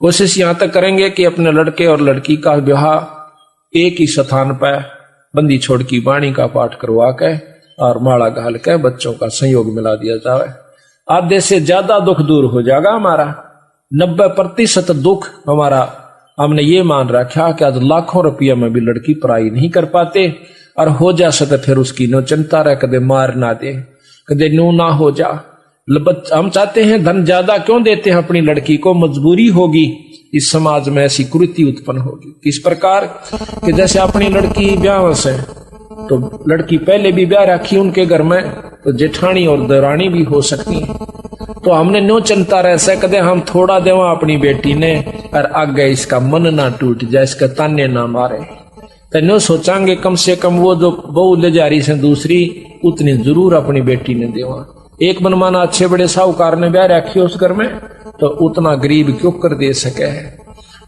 कोशिश यहां तक करेंगे कि अपने लड़के और लड़की का विवाह एक ही स्थान पर बंदी छोड़ की वाणी का पाठ करवा के और माला घाल के बच्चों का संयोग मिला दिया जाए। आधे से ज्यादा दुख दूर हो जाएगा हमारा। 90% दुख हमारा हमने ये मान रखा कि आज लाखों रुपया में भी लड़की पढ़ाई नहीं कर पाते, और हो जा सके फिर उसकी नो चिंता रहे, कदे मार ना दे, कदे नू ना हो जा। हम चाहते हैं धन ज्यादा क्यों देते हैं अपनी लड़की को, मजबूरी होगी, इस समाज में ऐसी कुरीति उत्पन्न होगी। किस प्रकार कि जैसे अपनी लड़की ब्याह से, तो लड़की पहले भी ब्याह रखी उनके घर में, तो जेठानी और दरानी भी हो सकती है। तो हमने नो चिंता रह सकते, हम थोड़ा देवा अपनी बेटी ने, और आगे इसका मन ना टूट जाए, इसका ताने ना मारे। तो नो सोचांगे कम से कम वो जो बहू ले जा रही से दूसरी, उतनी जरूर अपनी बेटी ने देवा। एक मनमाना अच्छे बड़े साहूकार ने ब्याह रखी उस घर में, तो उतना गरीब क्यों कर दे सके है,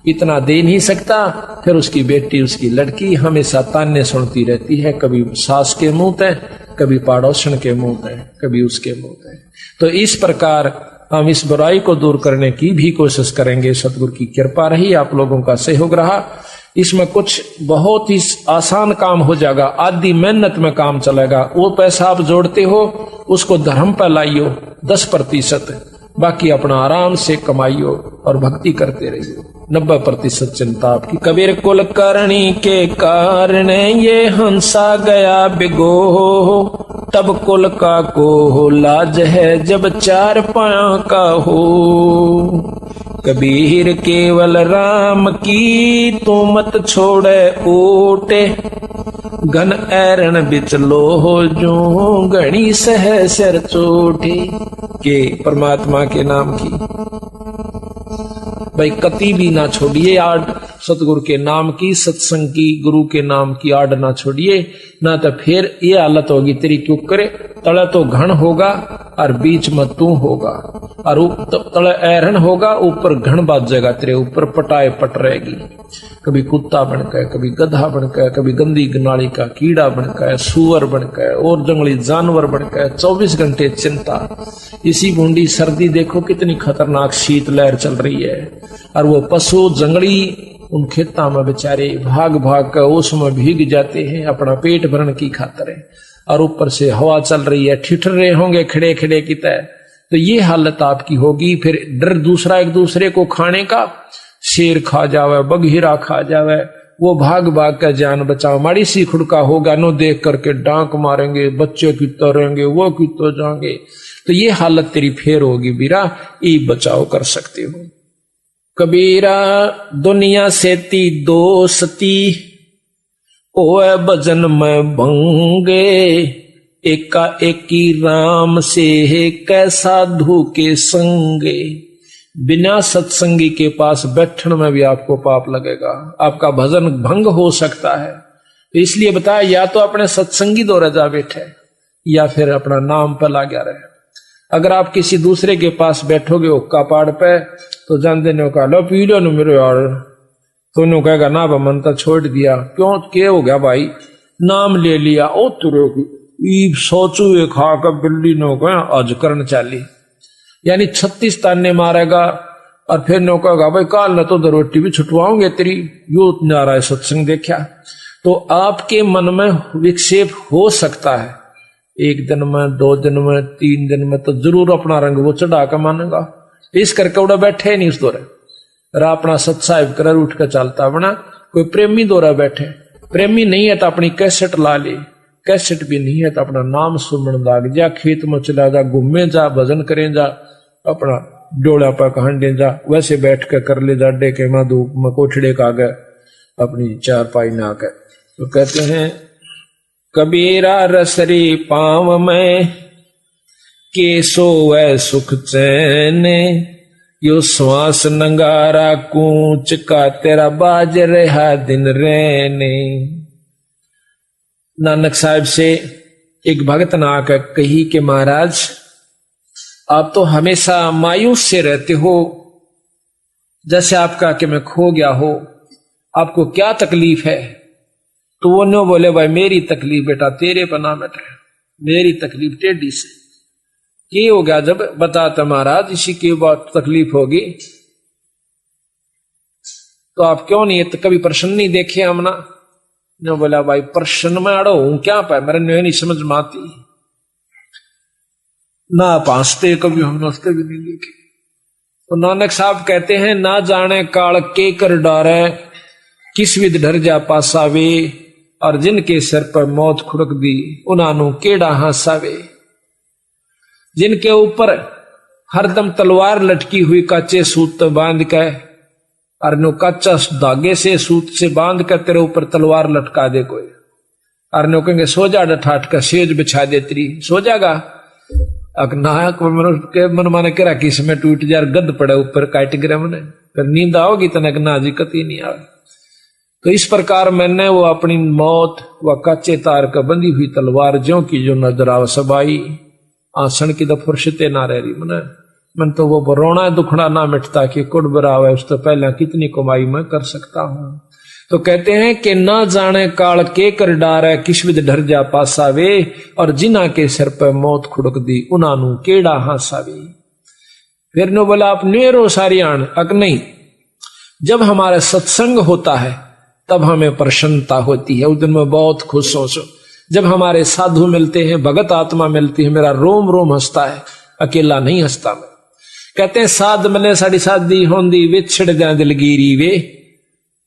इतना दे नहीं सकता। फिर उसकी बेटी, उसकी लड़की हमेशा ताने सुनती रहती है, कभी सास के मुंह पे, कभी पड़ोसन के मुंह पे, कभी उसके मुंह पे। तो इस प्रकार हम इस बुराई को दूर करने की भी कोशिश करेंगे। सतगुरु की कृपा रही, आप लोगों का सहयोग रहा। इसमें कुछ बहुत ही आसान काम हो जाएगा, आधी मेहनत में काम चलेगा। वो पैसा आप जोड़ते हो उसको धर्म पर लाइयो 10%, बाकी अपना आराम से कमाइयो। और भक्ति करते रहिए। 90% चिंता आपकी। कबीर कुल करणी के कारण ये हंसा गया बिगो, तब कुल का को लाज है जब चार पाया का हो। कबीर केवल राम की तू मत छोड़े ओटे, घन ऐरण बिच लोहो जो घणी सह सिर चोटे। के परमात्मा के नाम की भाई कति भी ना छोड़िए आड़, सतगुरु के नाम की, सत्संग की, गुरु के नाम की आड़ ना छोड़िए, ना तो फिर ये हालत होगी तेरी क्यों करे। तले तो घन होगा और बीच में तू होगा, और तले ऐरन होगा, ऊपर घन बाजेगा तेरे ऊपर, पटाए पट रहेगी। कभी कुत्ता बनकर, कभी गधा बनकर, कभी गंदी नाली का कीड़ा बनकर, सुअर बनकर और जंगली जानवर बनकर, 24 घंटे चिंता। इसी बूंदी सर्दी देखो कितनी खतरनाक शीतलहर चल रही है, और वो पशु जंगली उन खेतों में बेचारे भाग भाग कर उसमें भीग जाते हैं अपना पेट भरने की खातिर है, और ऊपर से हवा चल रही है, ठिठर रहे होंगे खड़े खड़े की तरह। तो ये हालत आपकी होगी। फिर डर दूसरा एक दूसरे को खाने का, शेर खा जावे, बघीरा खा जावे, वो भाग भाग कर जान बचाओ। माड़ी सी खुड़का होगा नो देख करके डांक मारेंगे, बच्चे की तरेंगे, वो की तो जाएंगे। तो ये हालत तेरी फेर होगी बीरा, ये बचाव कर सकते हो। कबीरा दुनिया सेती दोस्ती, ओए भजन में भंगे, एका एकी राम से कै साधु के संगे। बिना सत्संगी के पास बैठने में भी आपको पाप लगेगा, आपका भजन भंग हो सकता है। तो इसलिए बताया, या तो अपने सत्संगी दो रजा बैठे, या फिर अपना नाम पर ला गया रहे। अगर आप किसी दूसरे के पास बैठोगे हुक्का पाड़ पे, तो जानते ने कहा लो पी लो न मेरे यार, तो उन्होंने कहेगा ना मन तो छोड़ दिया। क्यों क्या हो गया भाई, नाम ले लिया, ओ तुरे सोचू ये खा कर बिल्ली नो कहा आज करन चाली, यानी 36 ताने मारेगा। और फिर नो कहेगा भाई काल न तो रोटी भी छुटवाओगे तेरी, यो नारा सत्संग देखा। तो आपके मन में विक्षेप हो सकता है, 1 दिन में, 2 दिन में, 3 दिन में, तो जरूर अपना रंग वो चढ़ा कर मानेगा। इस करके उड़ा बैठे नहीं उस दौरे, अपना सत्साहिब कर उठ कर चलता बना। कोई प्रेमी दौरा बैठे, प्रेमी नहीं है तो अपनी कैसेट ला ले, कैसेट भी नहीं है तो अपना नाम सुमन लाग जा, खेत में चला जा, घूमे जा, भजन करें जा, अपना डोला पर कहंडे जा, वैसे बैठ कर ले जा, डे के माँ धूप में कोठड़े का गए अपनी चारपाई ना कर। तो कहते हैं कबीरा रसरी पाव में, केसो वै सुख चैन, यो श्वास नंगारा कूच का तेरा बाज रहा दिन रहने। नानक साहब से एक भगत ने आकर कही कि महाराज आप तो हमेशा मायूस से रहते हो, जैसे आपका कि मैं खो गया हो, आपको क्या तकलीफ है। तो वो नो बोले भाई मेरी तकलीफ बेटा तेरे पना में है, मेरी तकलीफ टेढ़ी से। ये हो गया जब बताता महाराज इसी की बात तकलीफ होगी, तो आप क्यों नहीं कभी प्रश्न नहीं देखे हमना। ने बोला भाई प्रश्न में अड़ो हूं क्या पाए, मेरे नहीं समझ में आती ना, पांचते कभी हमने उसके भी नहीं देखे। तो नानक साहब कहते हैं ना जाने काल के कर डारे, किस विध डर जा पासावे, और जिनके सिर पर मौत खुड़क दी उन्हानू केड़ा हासावे। जिनके ऊपर हरदम तलवार लटकी हुई काचे सूत बांध के, और नो कच्चा धागे से सूत से बांध कर तेरे ऊपर तलवार लटका दे कोई, और नो कहेंगे सो जा ठाट का सेज बिछा दे तेरी, सो जागा। नायक के मन माने करा कि इसमें टूट जा, गद पड़े ऊपर काट गिरा मैंने, फिर नींद आओगी तनक ना जी कती नहीं आवे। तो इस प्रकार मैंने वो अपनी मौत व कच्चे तार का बंधी हुई तलवार ज्यों की जो नजर आव सबाई, आसन की तो फुर्सते ना रह रही मन तो वो रोना दुखड़ा ना मिटता कि कुड़ बराव है, उस तो पहले कितनी कमाई मैं कर सकता हूं। तो कहते हैं कि ना जाने काल के कर डार है, किस विध डर जा पासावे, और जिना के सिर पर मौत खुड़क दी उनानू केड़ा हासावे। फिर ने बोला आप नेरो सारियाण अक नहीं, जब हमारा सत्संग होता है तब हमें प्रसन्नता होती है, उस दिन में बहुत खुश हो। जब हमारे साधु मिलते हैं, भगत आत्मा मिलती है, मेरा रोम रोम हंसता है, अकेला नहीं हंसता मैं। कहते हैं साध मिले साड़ी सादी होंदी विछड़ जा दिलगीरी वे,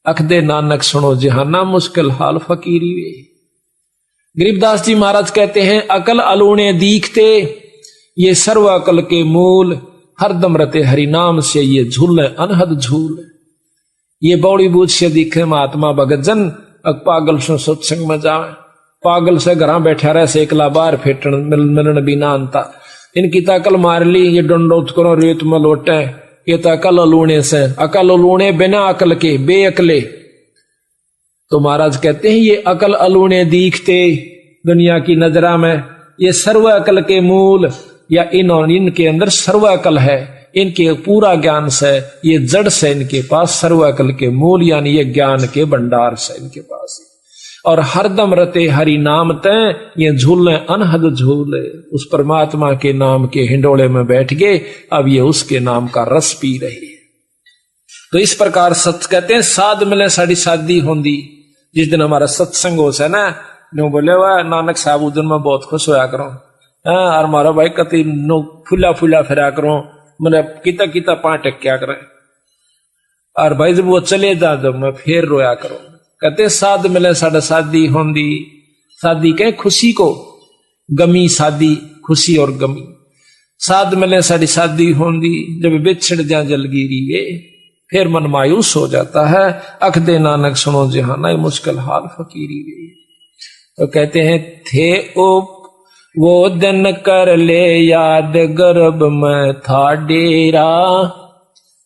अखदे नानक सुनो जहाना मुश्किल हाल फकीरी वे। गरीबदास जी महाराज कहते हैं अकल अलूणे दीखते ये सर्व अकल के मूल, हरदम रते हरि नाम से ये झूल अनहद झूल। ये बौड़ी बूझ से दिखे महात्मा भगत जन, पागल से सत्संग में जावे, पागल से घर बैठा रहे से एकला बार फेटन मिलन बिना अंता। इनकी तकल मार ली, ये डंडोत करो रेत में लोटे, ये तकल अलूणे से, अकल अलूणे बिना अकल के बेअकले। तो महाराज कहते हैं ये अकल अलूणे दिखते दुनिया की नजरा में, ये सर्व अकल के मूल, या इनके अंदर सर्व अकल है, इनके पूरा ज्ञान से, ये जड़ से इनके पास सर्व अकल के मूल, यानी ये ज्ञान के भंडार से इनके पास है। और हरदम रते हरि नाम तय ये झूले अनहद झूले, उस परमात्मा के नाम के हिंडोले में बैठ गए, अब ये उसके नाम का रस पी रहे हैं। तो इस प्रकार सत्य कहते हैं साध मिले साड़ी शादी होंदी। जिस दिन हमारा सत्संग हो से ना, नो बोले वाह नानक साहब उस दिन मैं बहुत खुश होया करो, और मारा भाई कति नो फुला फुला फिरा करो, मैंने किता किता पांच क्या करे, और भाई जब वो चले जा जब मैं फिर रोया करो। कहते साध मिले साड़ा शादी होंदी, शादी कहे खुशी को, गमी शादी, खुशी और गमी। साध मिले साड़ी शादी होंदी, जब बिछड़ जा जलगीरी वे, फिर मन मायूस हो जाता है, अख दे नानक सुनो जहाना मुश्किल हाल फकीरी वे। तो कहते हैं थे ओ वो दिन कर ले याद, गर्भ में था डेरा,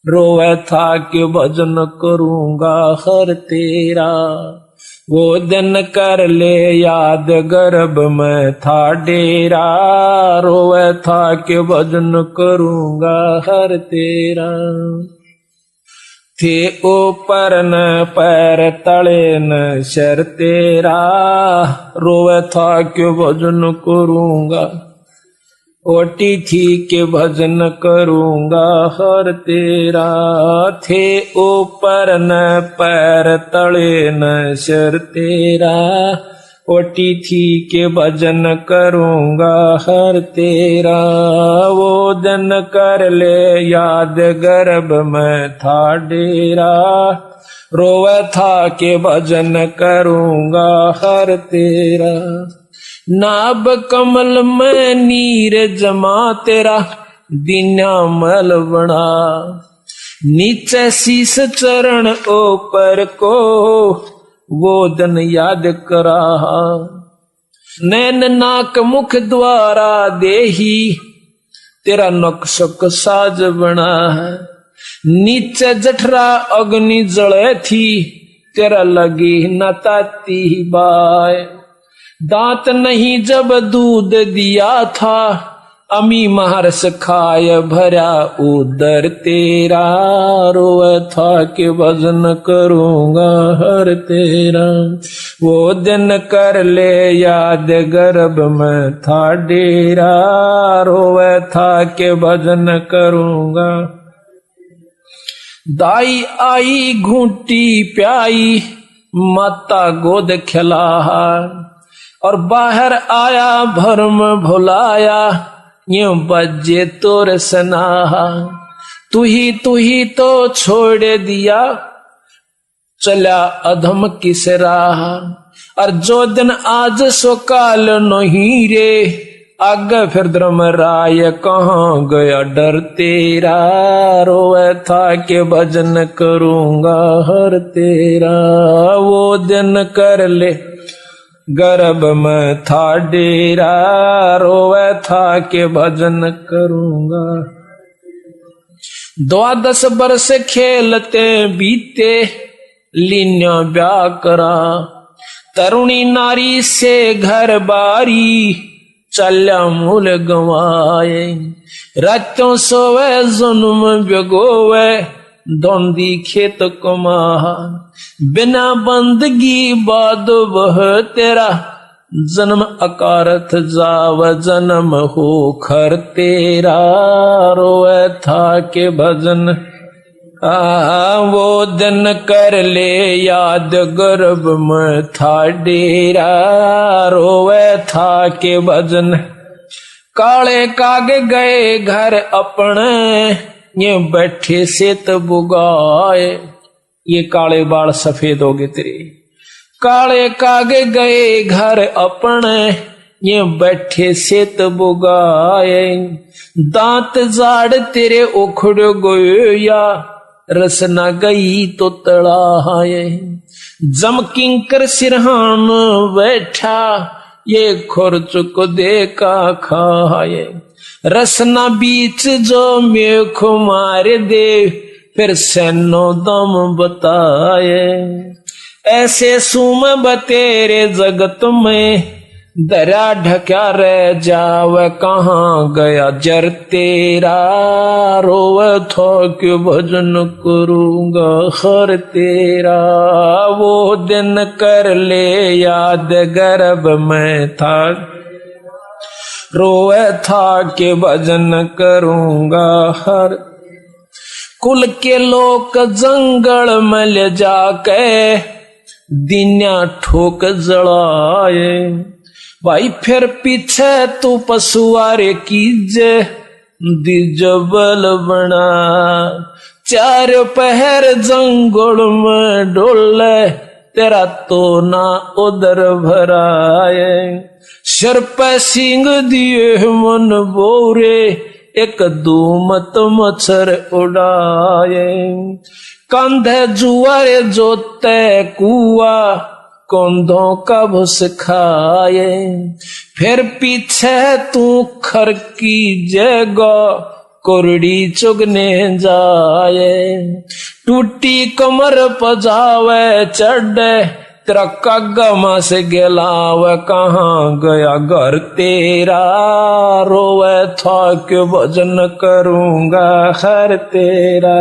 रोवे था कि भजन करूंगा हर तेरा। वो दिन कर ले याद, गर्भ में था डेरा, रोवे था कि भजन करूंगा हर तेरा। थे ऊपर न पैर तले न शर तेरा, रोवे था कि भजन करूंगा, ओटी थी के भजन करूंगा हर तेरा। थे ऊपर न पैर तले न शर तेरा, ओटी थी के भजन करूंगा हर तेरा। वो दिन कर ले याद, गर्भ में था डेरा, रोवे था के भजन करूंगा हर तेरा। नाभ कमल में नीर जमा तेरा, दीना मल बना, नीचे शीस चरण ऊपर को, वो दिन याद करा। नैन नाक मुख द्वारा देही, तेरा नक्शक साज बना है। नीचे जठरा अग्नि जले थी, तेरा लगी न ताती बाय। दांत नहीं जब दूध दिया था, अमी महर्ष खाय भरा उदर तेरा, रोए था कि भजन करूंगा हर तेरा। वो दिन कर ले याद, गर्भ में था डेरा, रोए था कि भजन करूंगा। दाई आई घूंटी प्याई, माता गोद खिला, और बाहर आया भरम भुलाया, यूं बजे तोर सनाहा। तू ही तो छोड़ दिया, चला अधम किस राह। और जो दिन आज सो काल नहीं रे, आगे फिर धर्म राय कहाँ गया डर तेरा, रोए था के भजन करूंगा हर तेरा। वो दिन कर ले गर्भ में था डेरा, रोवे था के भजन करूंगा। 12 बरस खेलते बीते, लीन्या ब्याह करा, तरुणी नारी से घर बारी, चल्या मूल गवाए। रातों सोवे जुन्म बिगोवे, धोंदी खेत कमा, बिना बंदगी बाद वह तेरा, जन्म अकारथ जाव जन्म हो खर तेरा, रोए था के भजन वो दिन कर ले याद, गर्भ में था डेरा, रोए था के भजन काले कागे गए घर अपने, ये बैठे से बुगाए। ये काले बाल सफेद हो गए तेरे। काले कागे गए घर अपने, ये बैठे से बुगाए। दांत जाड़ तेरे उखड़ गए या, रसना गई तो तड़ाए। जम किंकर सिरहान बैठा, ये खुरच को देखा खाए। रसना बीच जो मेख मार दे, फिर सैनो दम बताए। ऐसे सुम बतेरे जगत में, दरा ढक्या रह जाव कहाँ गया जर तेरा। रोवे थो क्यों भजन करूंगा हर तेरा। वो दिन कर ले याद गर्भ में था, रोवे था कि भजन करूंगा हर। कुल के लोग जंगल में ले जाके, दिन्या ठोक जलाए। भाई फिर पीछे तू पशुआरे कीजे, दिजबल बना। चार पहर जंगल में डोले, तेरा तो ना उधर भराए। सिर पे सिंग दिए मन बोरे, एक दूमत मच्छर उड़ाए। कंधे जुआरे जोते कुआ, कंधों का भुस खाए। फिर पीछे तू खर की जगह, कोरड़ी चुगने जाए। टूटी कमर पजावे चढ़े, तेरा कगमा से गिलाव कहाँ गया घर तेरा। रोवे था क्यों भजन करूंगा हर तेरा।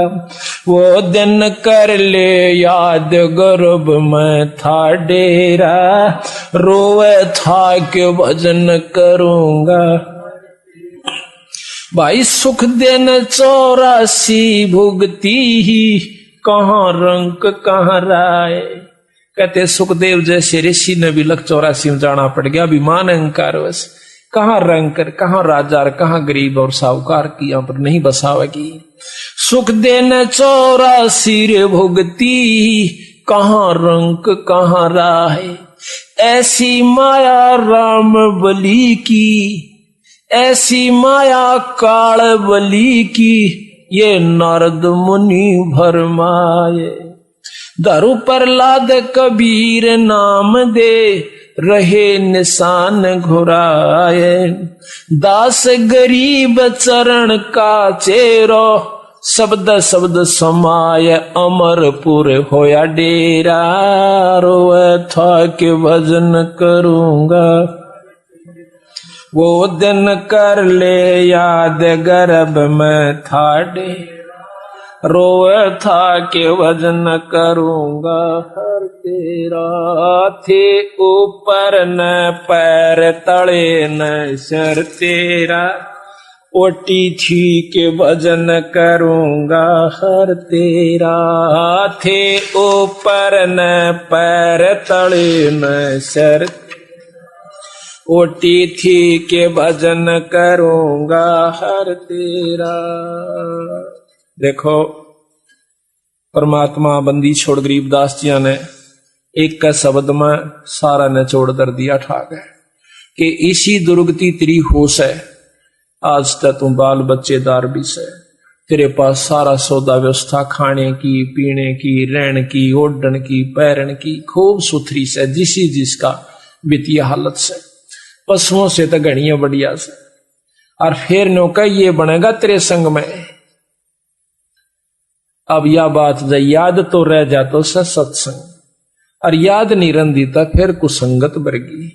वो दिन कर ले याद गर्भ में था डेरा। रोवे था क्यों भजन करूंगा। भाई सुख दिन 84 भुगती ही, कहाँ रंक कहाँ राय। कहते सुखदेव जैसे ऋषि ने भी लख 84 में जाना पड़ गया। अभिमान अहंकार वश कहाँ रंकर, कहाँ राजा, कहाँ गरीब और साहूकार की यहाँ पर नहीं बसावेगी। सुख देने 84 रे भुगती, कहाँ रंक कहाँ राह। ऐसी माया राम बली की, ऐसी माया काल बली की, ये नारद मुनि भरमाए। दारू पर लाद कबीर नाम दे, रहे निशान घुराए। दास गरीब चरण का चेरो, शब्द शब्द समाय अमरपुर होया डेरा। रोए था कि भजन करूंगा, वो दिन कर ले याद गर्भ में था डेरा। रोए था कि भजन करूंगा हर तेरा। थे ऊपर न पैर तले न सर तेरा, ओटी थी कि भजन करूंगा हर तेरा। थे ऊपर न पैर तले न सर, ओटी थी कि भजन करूंगा हर तेरा। देखो परमात्मा बंदी छोड़ गरीबदास जी ने एक का शब्द में सारा ने छोड़ कर दिया ठाक है कि इसी दुर्गति तेरी होश है। आज तक तू बाल बच्चेदार भी से, तेरे पास सारा सौदा व्यवस्था खाने की, पीने की, रहने की, ओढ़न की, पैरन की खूब सुथरी से, जिसी जिसका वित्तीय हालत से, पशुओं से तो घड़िया बढ़िया से। और फिर नौका ये बनेगा तेरे संग में। अब यह बात याद तो रह जातो से सत्संग, और याद नहीं रंदी था फिर कुसंगत बरगी।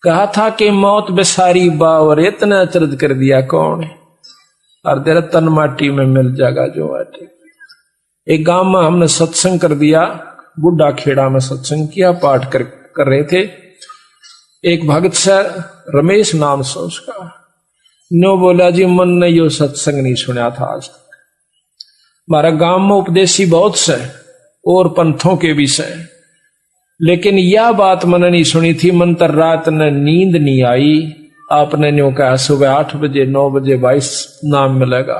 कहा था कि मौत बेसारी बावर, इतना अचरज कर दिया कौन है, और तेरा तन माटी में मिल जाएगा जो आटे। एक गांव में हमने सत्संग कर दिया, बुढ़ा खेड़ा में सत्संग किया, पाठ कर रहे थे। एक भगत से रमेश नाम से उसका, नो बोला जी मन ने यो सत्संग नहीं सुना था आज तक। हमारा गांव में उपदेशी बहुत से और पंथों के भी से, लेकिन यह बात मन नहीं सुनी थी। मन तर रात ने नींद नहीं आई, आपने न्यू कहा सुबह 8 बजे 9 बजे 22 नाम मिलेगा।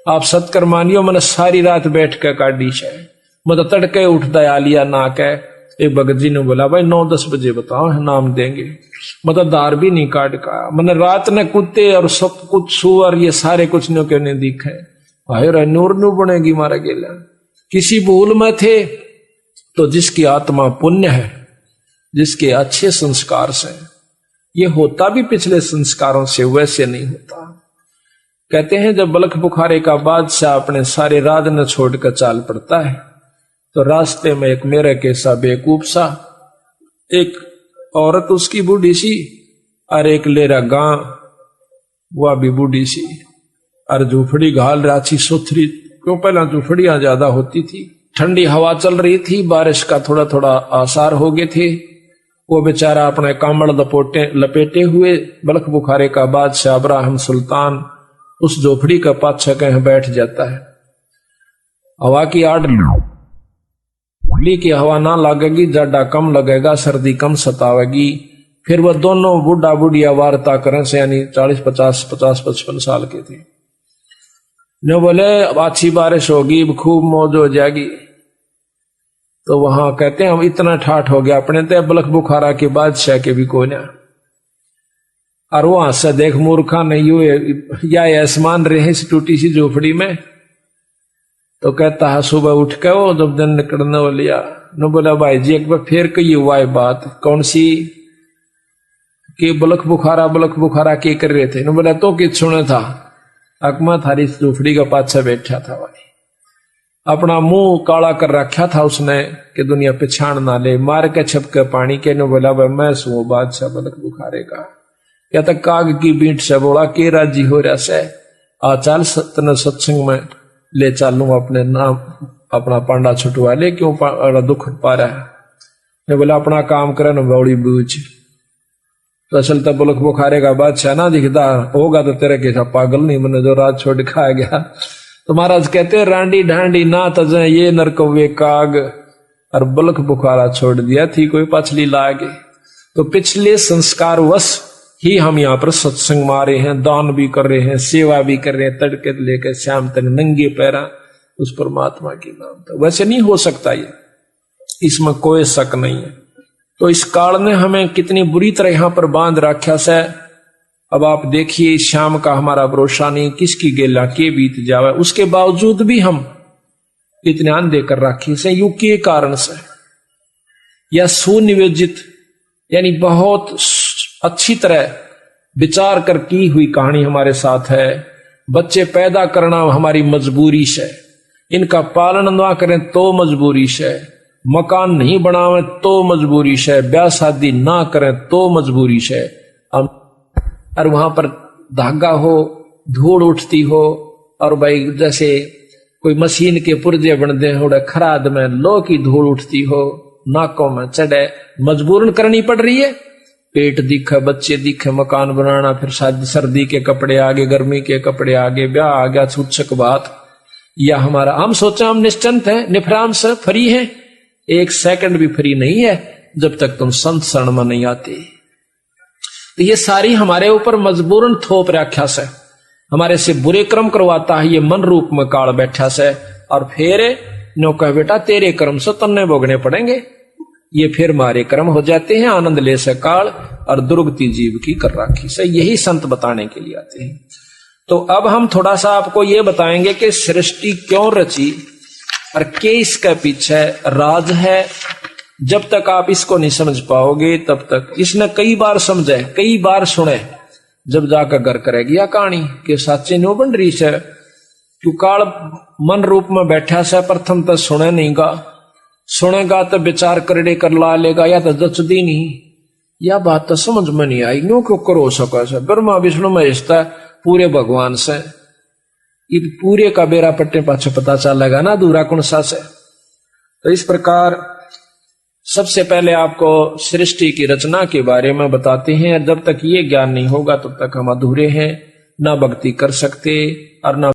आप सत्कर मानियो मैंने सारी रात बैठ के काटी है, मतलब तड़के उठता आलिया ना कह। एक भगत जी ने बोला भाई 9-10 बजे बताओ नाम देंगे, मतलब दार भी नहीं काट का। मैंने रात ने कुत्ते और सब कुछ सुअर ये सारे कुछ न्यू क्यों नहीं दिखे। भाई नूर न्यू बनेगी मारा गेला। किसी भूल में थे तो जिसकी आत्मा पुण्य है, जिसके अच्छे संस्कार से, ये होता भी पिछले संस्कारों से, वैसे नहीं होता। कहते हैं जब बलख बुखारे का बादशाह अपने सारे राज न छोड़कर चाल पड़ता है तो रास्ते में एक मेरे के सा बेवकूफ सा, एक औरत उसकी बूढ़ी सी और एक लेरा गां वह भी बूढ़ी सी, और झूपड़ी घाल राची सुथरी, क्यों पहला झूपड़ियां ज्यादा होती थी। ठंडी हवा चल रही थी, बारिश का थोड़ा थोड़ा आसार हो गए थे। वो बेचारा अपने कामड़ लपेटे हुए बलख बुखारे का बादशाह अब्राहम सुल्तान उस झोपड़ी का पाछा कहीं बैठ जाता है। हवा की आड़ की हवा ना लगेगी, जाडा कम लगेगा, सर्दी कम सतावेगी। फिर वह दोनों बूढ़ा बुढ़िया वार्ता करें से, यानी 40-50-55 साल के थे। जो बोले अब अच्छी बारिश होगी, खूब मौज हो जाएगी। तो वहां कहते हैं हम इतना ठाठ हो गया अपने ते बलख बुखारा के बादशाह के भी कोने, और वहां से देख मूर्खा नहीं हुए या आसमान रहे इस टूटी सी झोपड़ी में। तो कहता है सुबह उठ के वो जब दिन निकलने हो लिया न, बोला भाई जी एक बार फिर कही हुआ है बात, कौन सी कि बलख बुखारा के कर रहे थे न। बोला तो किस सुने था, अकमा थारी झोपड़ी का पाछा बैठा था भाई, अपना मुंह काला कर रखा था उसने कि दुनिया पिछाण ना ले, मार के छपके पानी के। न बोला भाई मैं सू बादशाह बलख बुखारे का, या तक काग की बीट से बोला के राजी हो रहा से आ चल तने सत्संग में ले चालू, अपने नाम अपना पांडा छुटवा ले, क्यों दुख पा रहा है। ने बोला अपना काम करे न बौड़ी बूझ। तो असल तो बलख बुखारे का बादशाह ना दिखता होगा तो तेरे के पागल नहीं, मैंने जो रात छोड़ खा गया। तो महाराज कहते रांडी ढांडी ना तजे ये नरकवे काग, और बलख बुखारा छोड़ दिया थी कोई पछली लागे। तो पिछले संस्कार वश ही हम यहाँ पर सत्संग मारे हैं, दान भी कर रहे हैं, सेवा भी कर रहे हैं, तड़के लेकर शाम तक नंगे पैरा उस परमात्मा के नाम। तो वैसे नहीं हो सकता ये, इसमें कोई शक नहीं है। तो इस काल ने हमें कितनी बुरी तरह यहां पर बांध रखा से। अब आप देखिए शाम का हमारा भरोसा नहीं, किसकी गेला के बीत जावे, उसके बावजूद भी हम इतने अंधे कर रखे से युग के कारण से, या सुनियोजित यानी बहुत अच्छी तरह विचार कर की हुई कहानी हमारे साथ है। बच्चे पैदा करना हमारी मजबूरी से, इनका पालन ना करें तो मजबूरी से, मकान नहीं बनावे तो मजबूरी से, ब्याह शादी ना करें तो मजबूरी से। और वहां पर धागा हो, धूल उठती हो, और भाई जैसे कोई मशीन के पुर्जे बनते हो, खराद में लो की धूल उठती हो, नाकों में चढ़े, मजबूरन करनी पड़ रही है। पेट दिखे, बच्चे दिखे, मकान बनाना, फिर शादी, सर्दी के कपड़े आगे, गर्मी के कपड़े आगे, ब्याह आ गया, छूछक बात। या हमारा हम सोचा हम निश्चिंत हैं, निफराम से फ्री हैं, एक सेकंड भी फ्री नहीं है जब तक तुम संत शरण में नहीं आते। तो ये सारी हमारे ऊपर मजबूरन थोप रखा से, हमारे से बुरे कर्म करवाता है ये मन रूप में काल बैठा से, और फिर नो कह बेटा तेरे कर्म से तन्ने भोगने पड़ेंगे। ये फिर मारे कर्म हो जाते हैं, आनंद ले से काल और दुर्गति जीव की कर राखी से। यही संत बताने के लिए आते हैं। तो अब हम थोड़ा सा आपको ये बताएंगे कि सृष्टि क्यों रची और के इसके पीछे राज है। जब तक आप इसको नहीं समझ पाओगे तब तक, इसने कई बार समझे, कई बार सुने, जब जाकर घर करेगी या कहानी के साचे नो बन रही से। क्यों काल मन रूप में बैठा से, प्रथम तो सुने नहीं गा, सुनेगा तो विचार करने कर ला लेगा, या तो जचदी नहीं, या बात तो समझ में नहीं आई, नो क्यों करो सको से। ब्रह्मा विष्णु महेश पूरे भगवान से, ये पूरे का बेरा पट्टे पाछे पता चलेगा ना दूरा कौन सा से। तो इस प्रकार सबसे पहले आपको सृष्टि की रचना के बारे में बताते हैं। जब तक ये ज्ञान नहीं होगा तब तक हम अधूरे हैं, ना भक्ति कर सकते और ना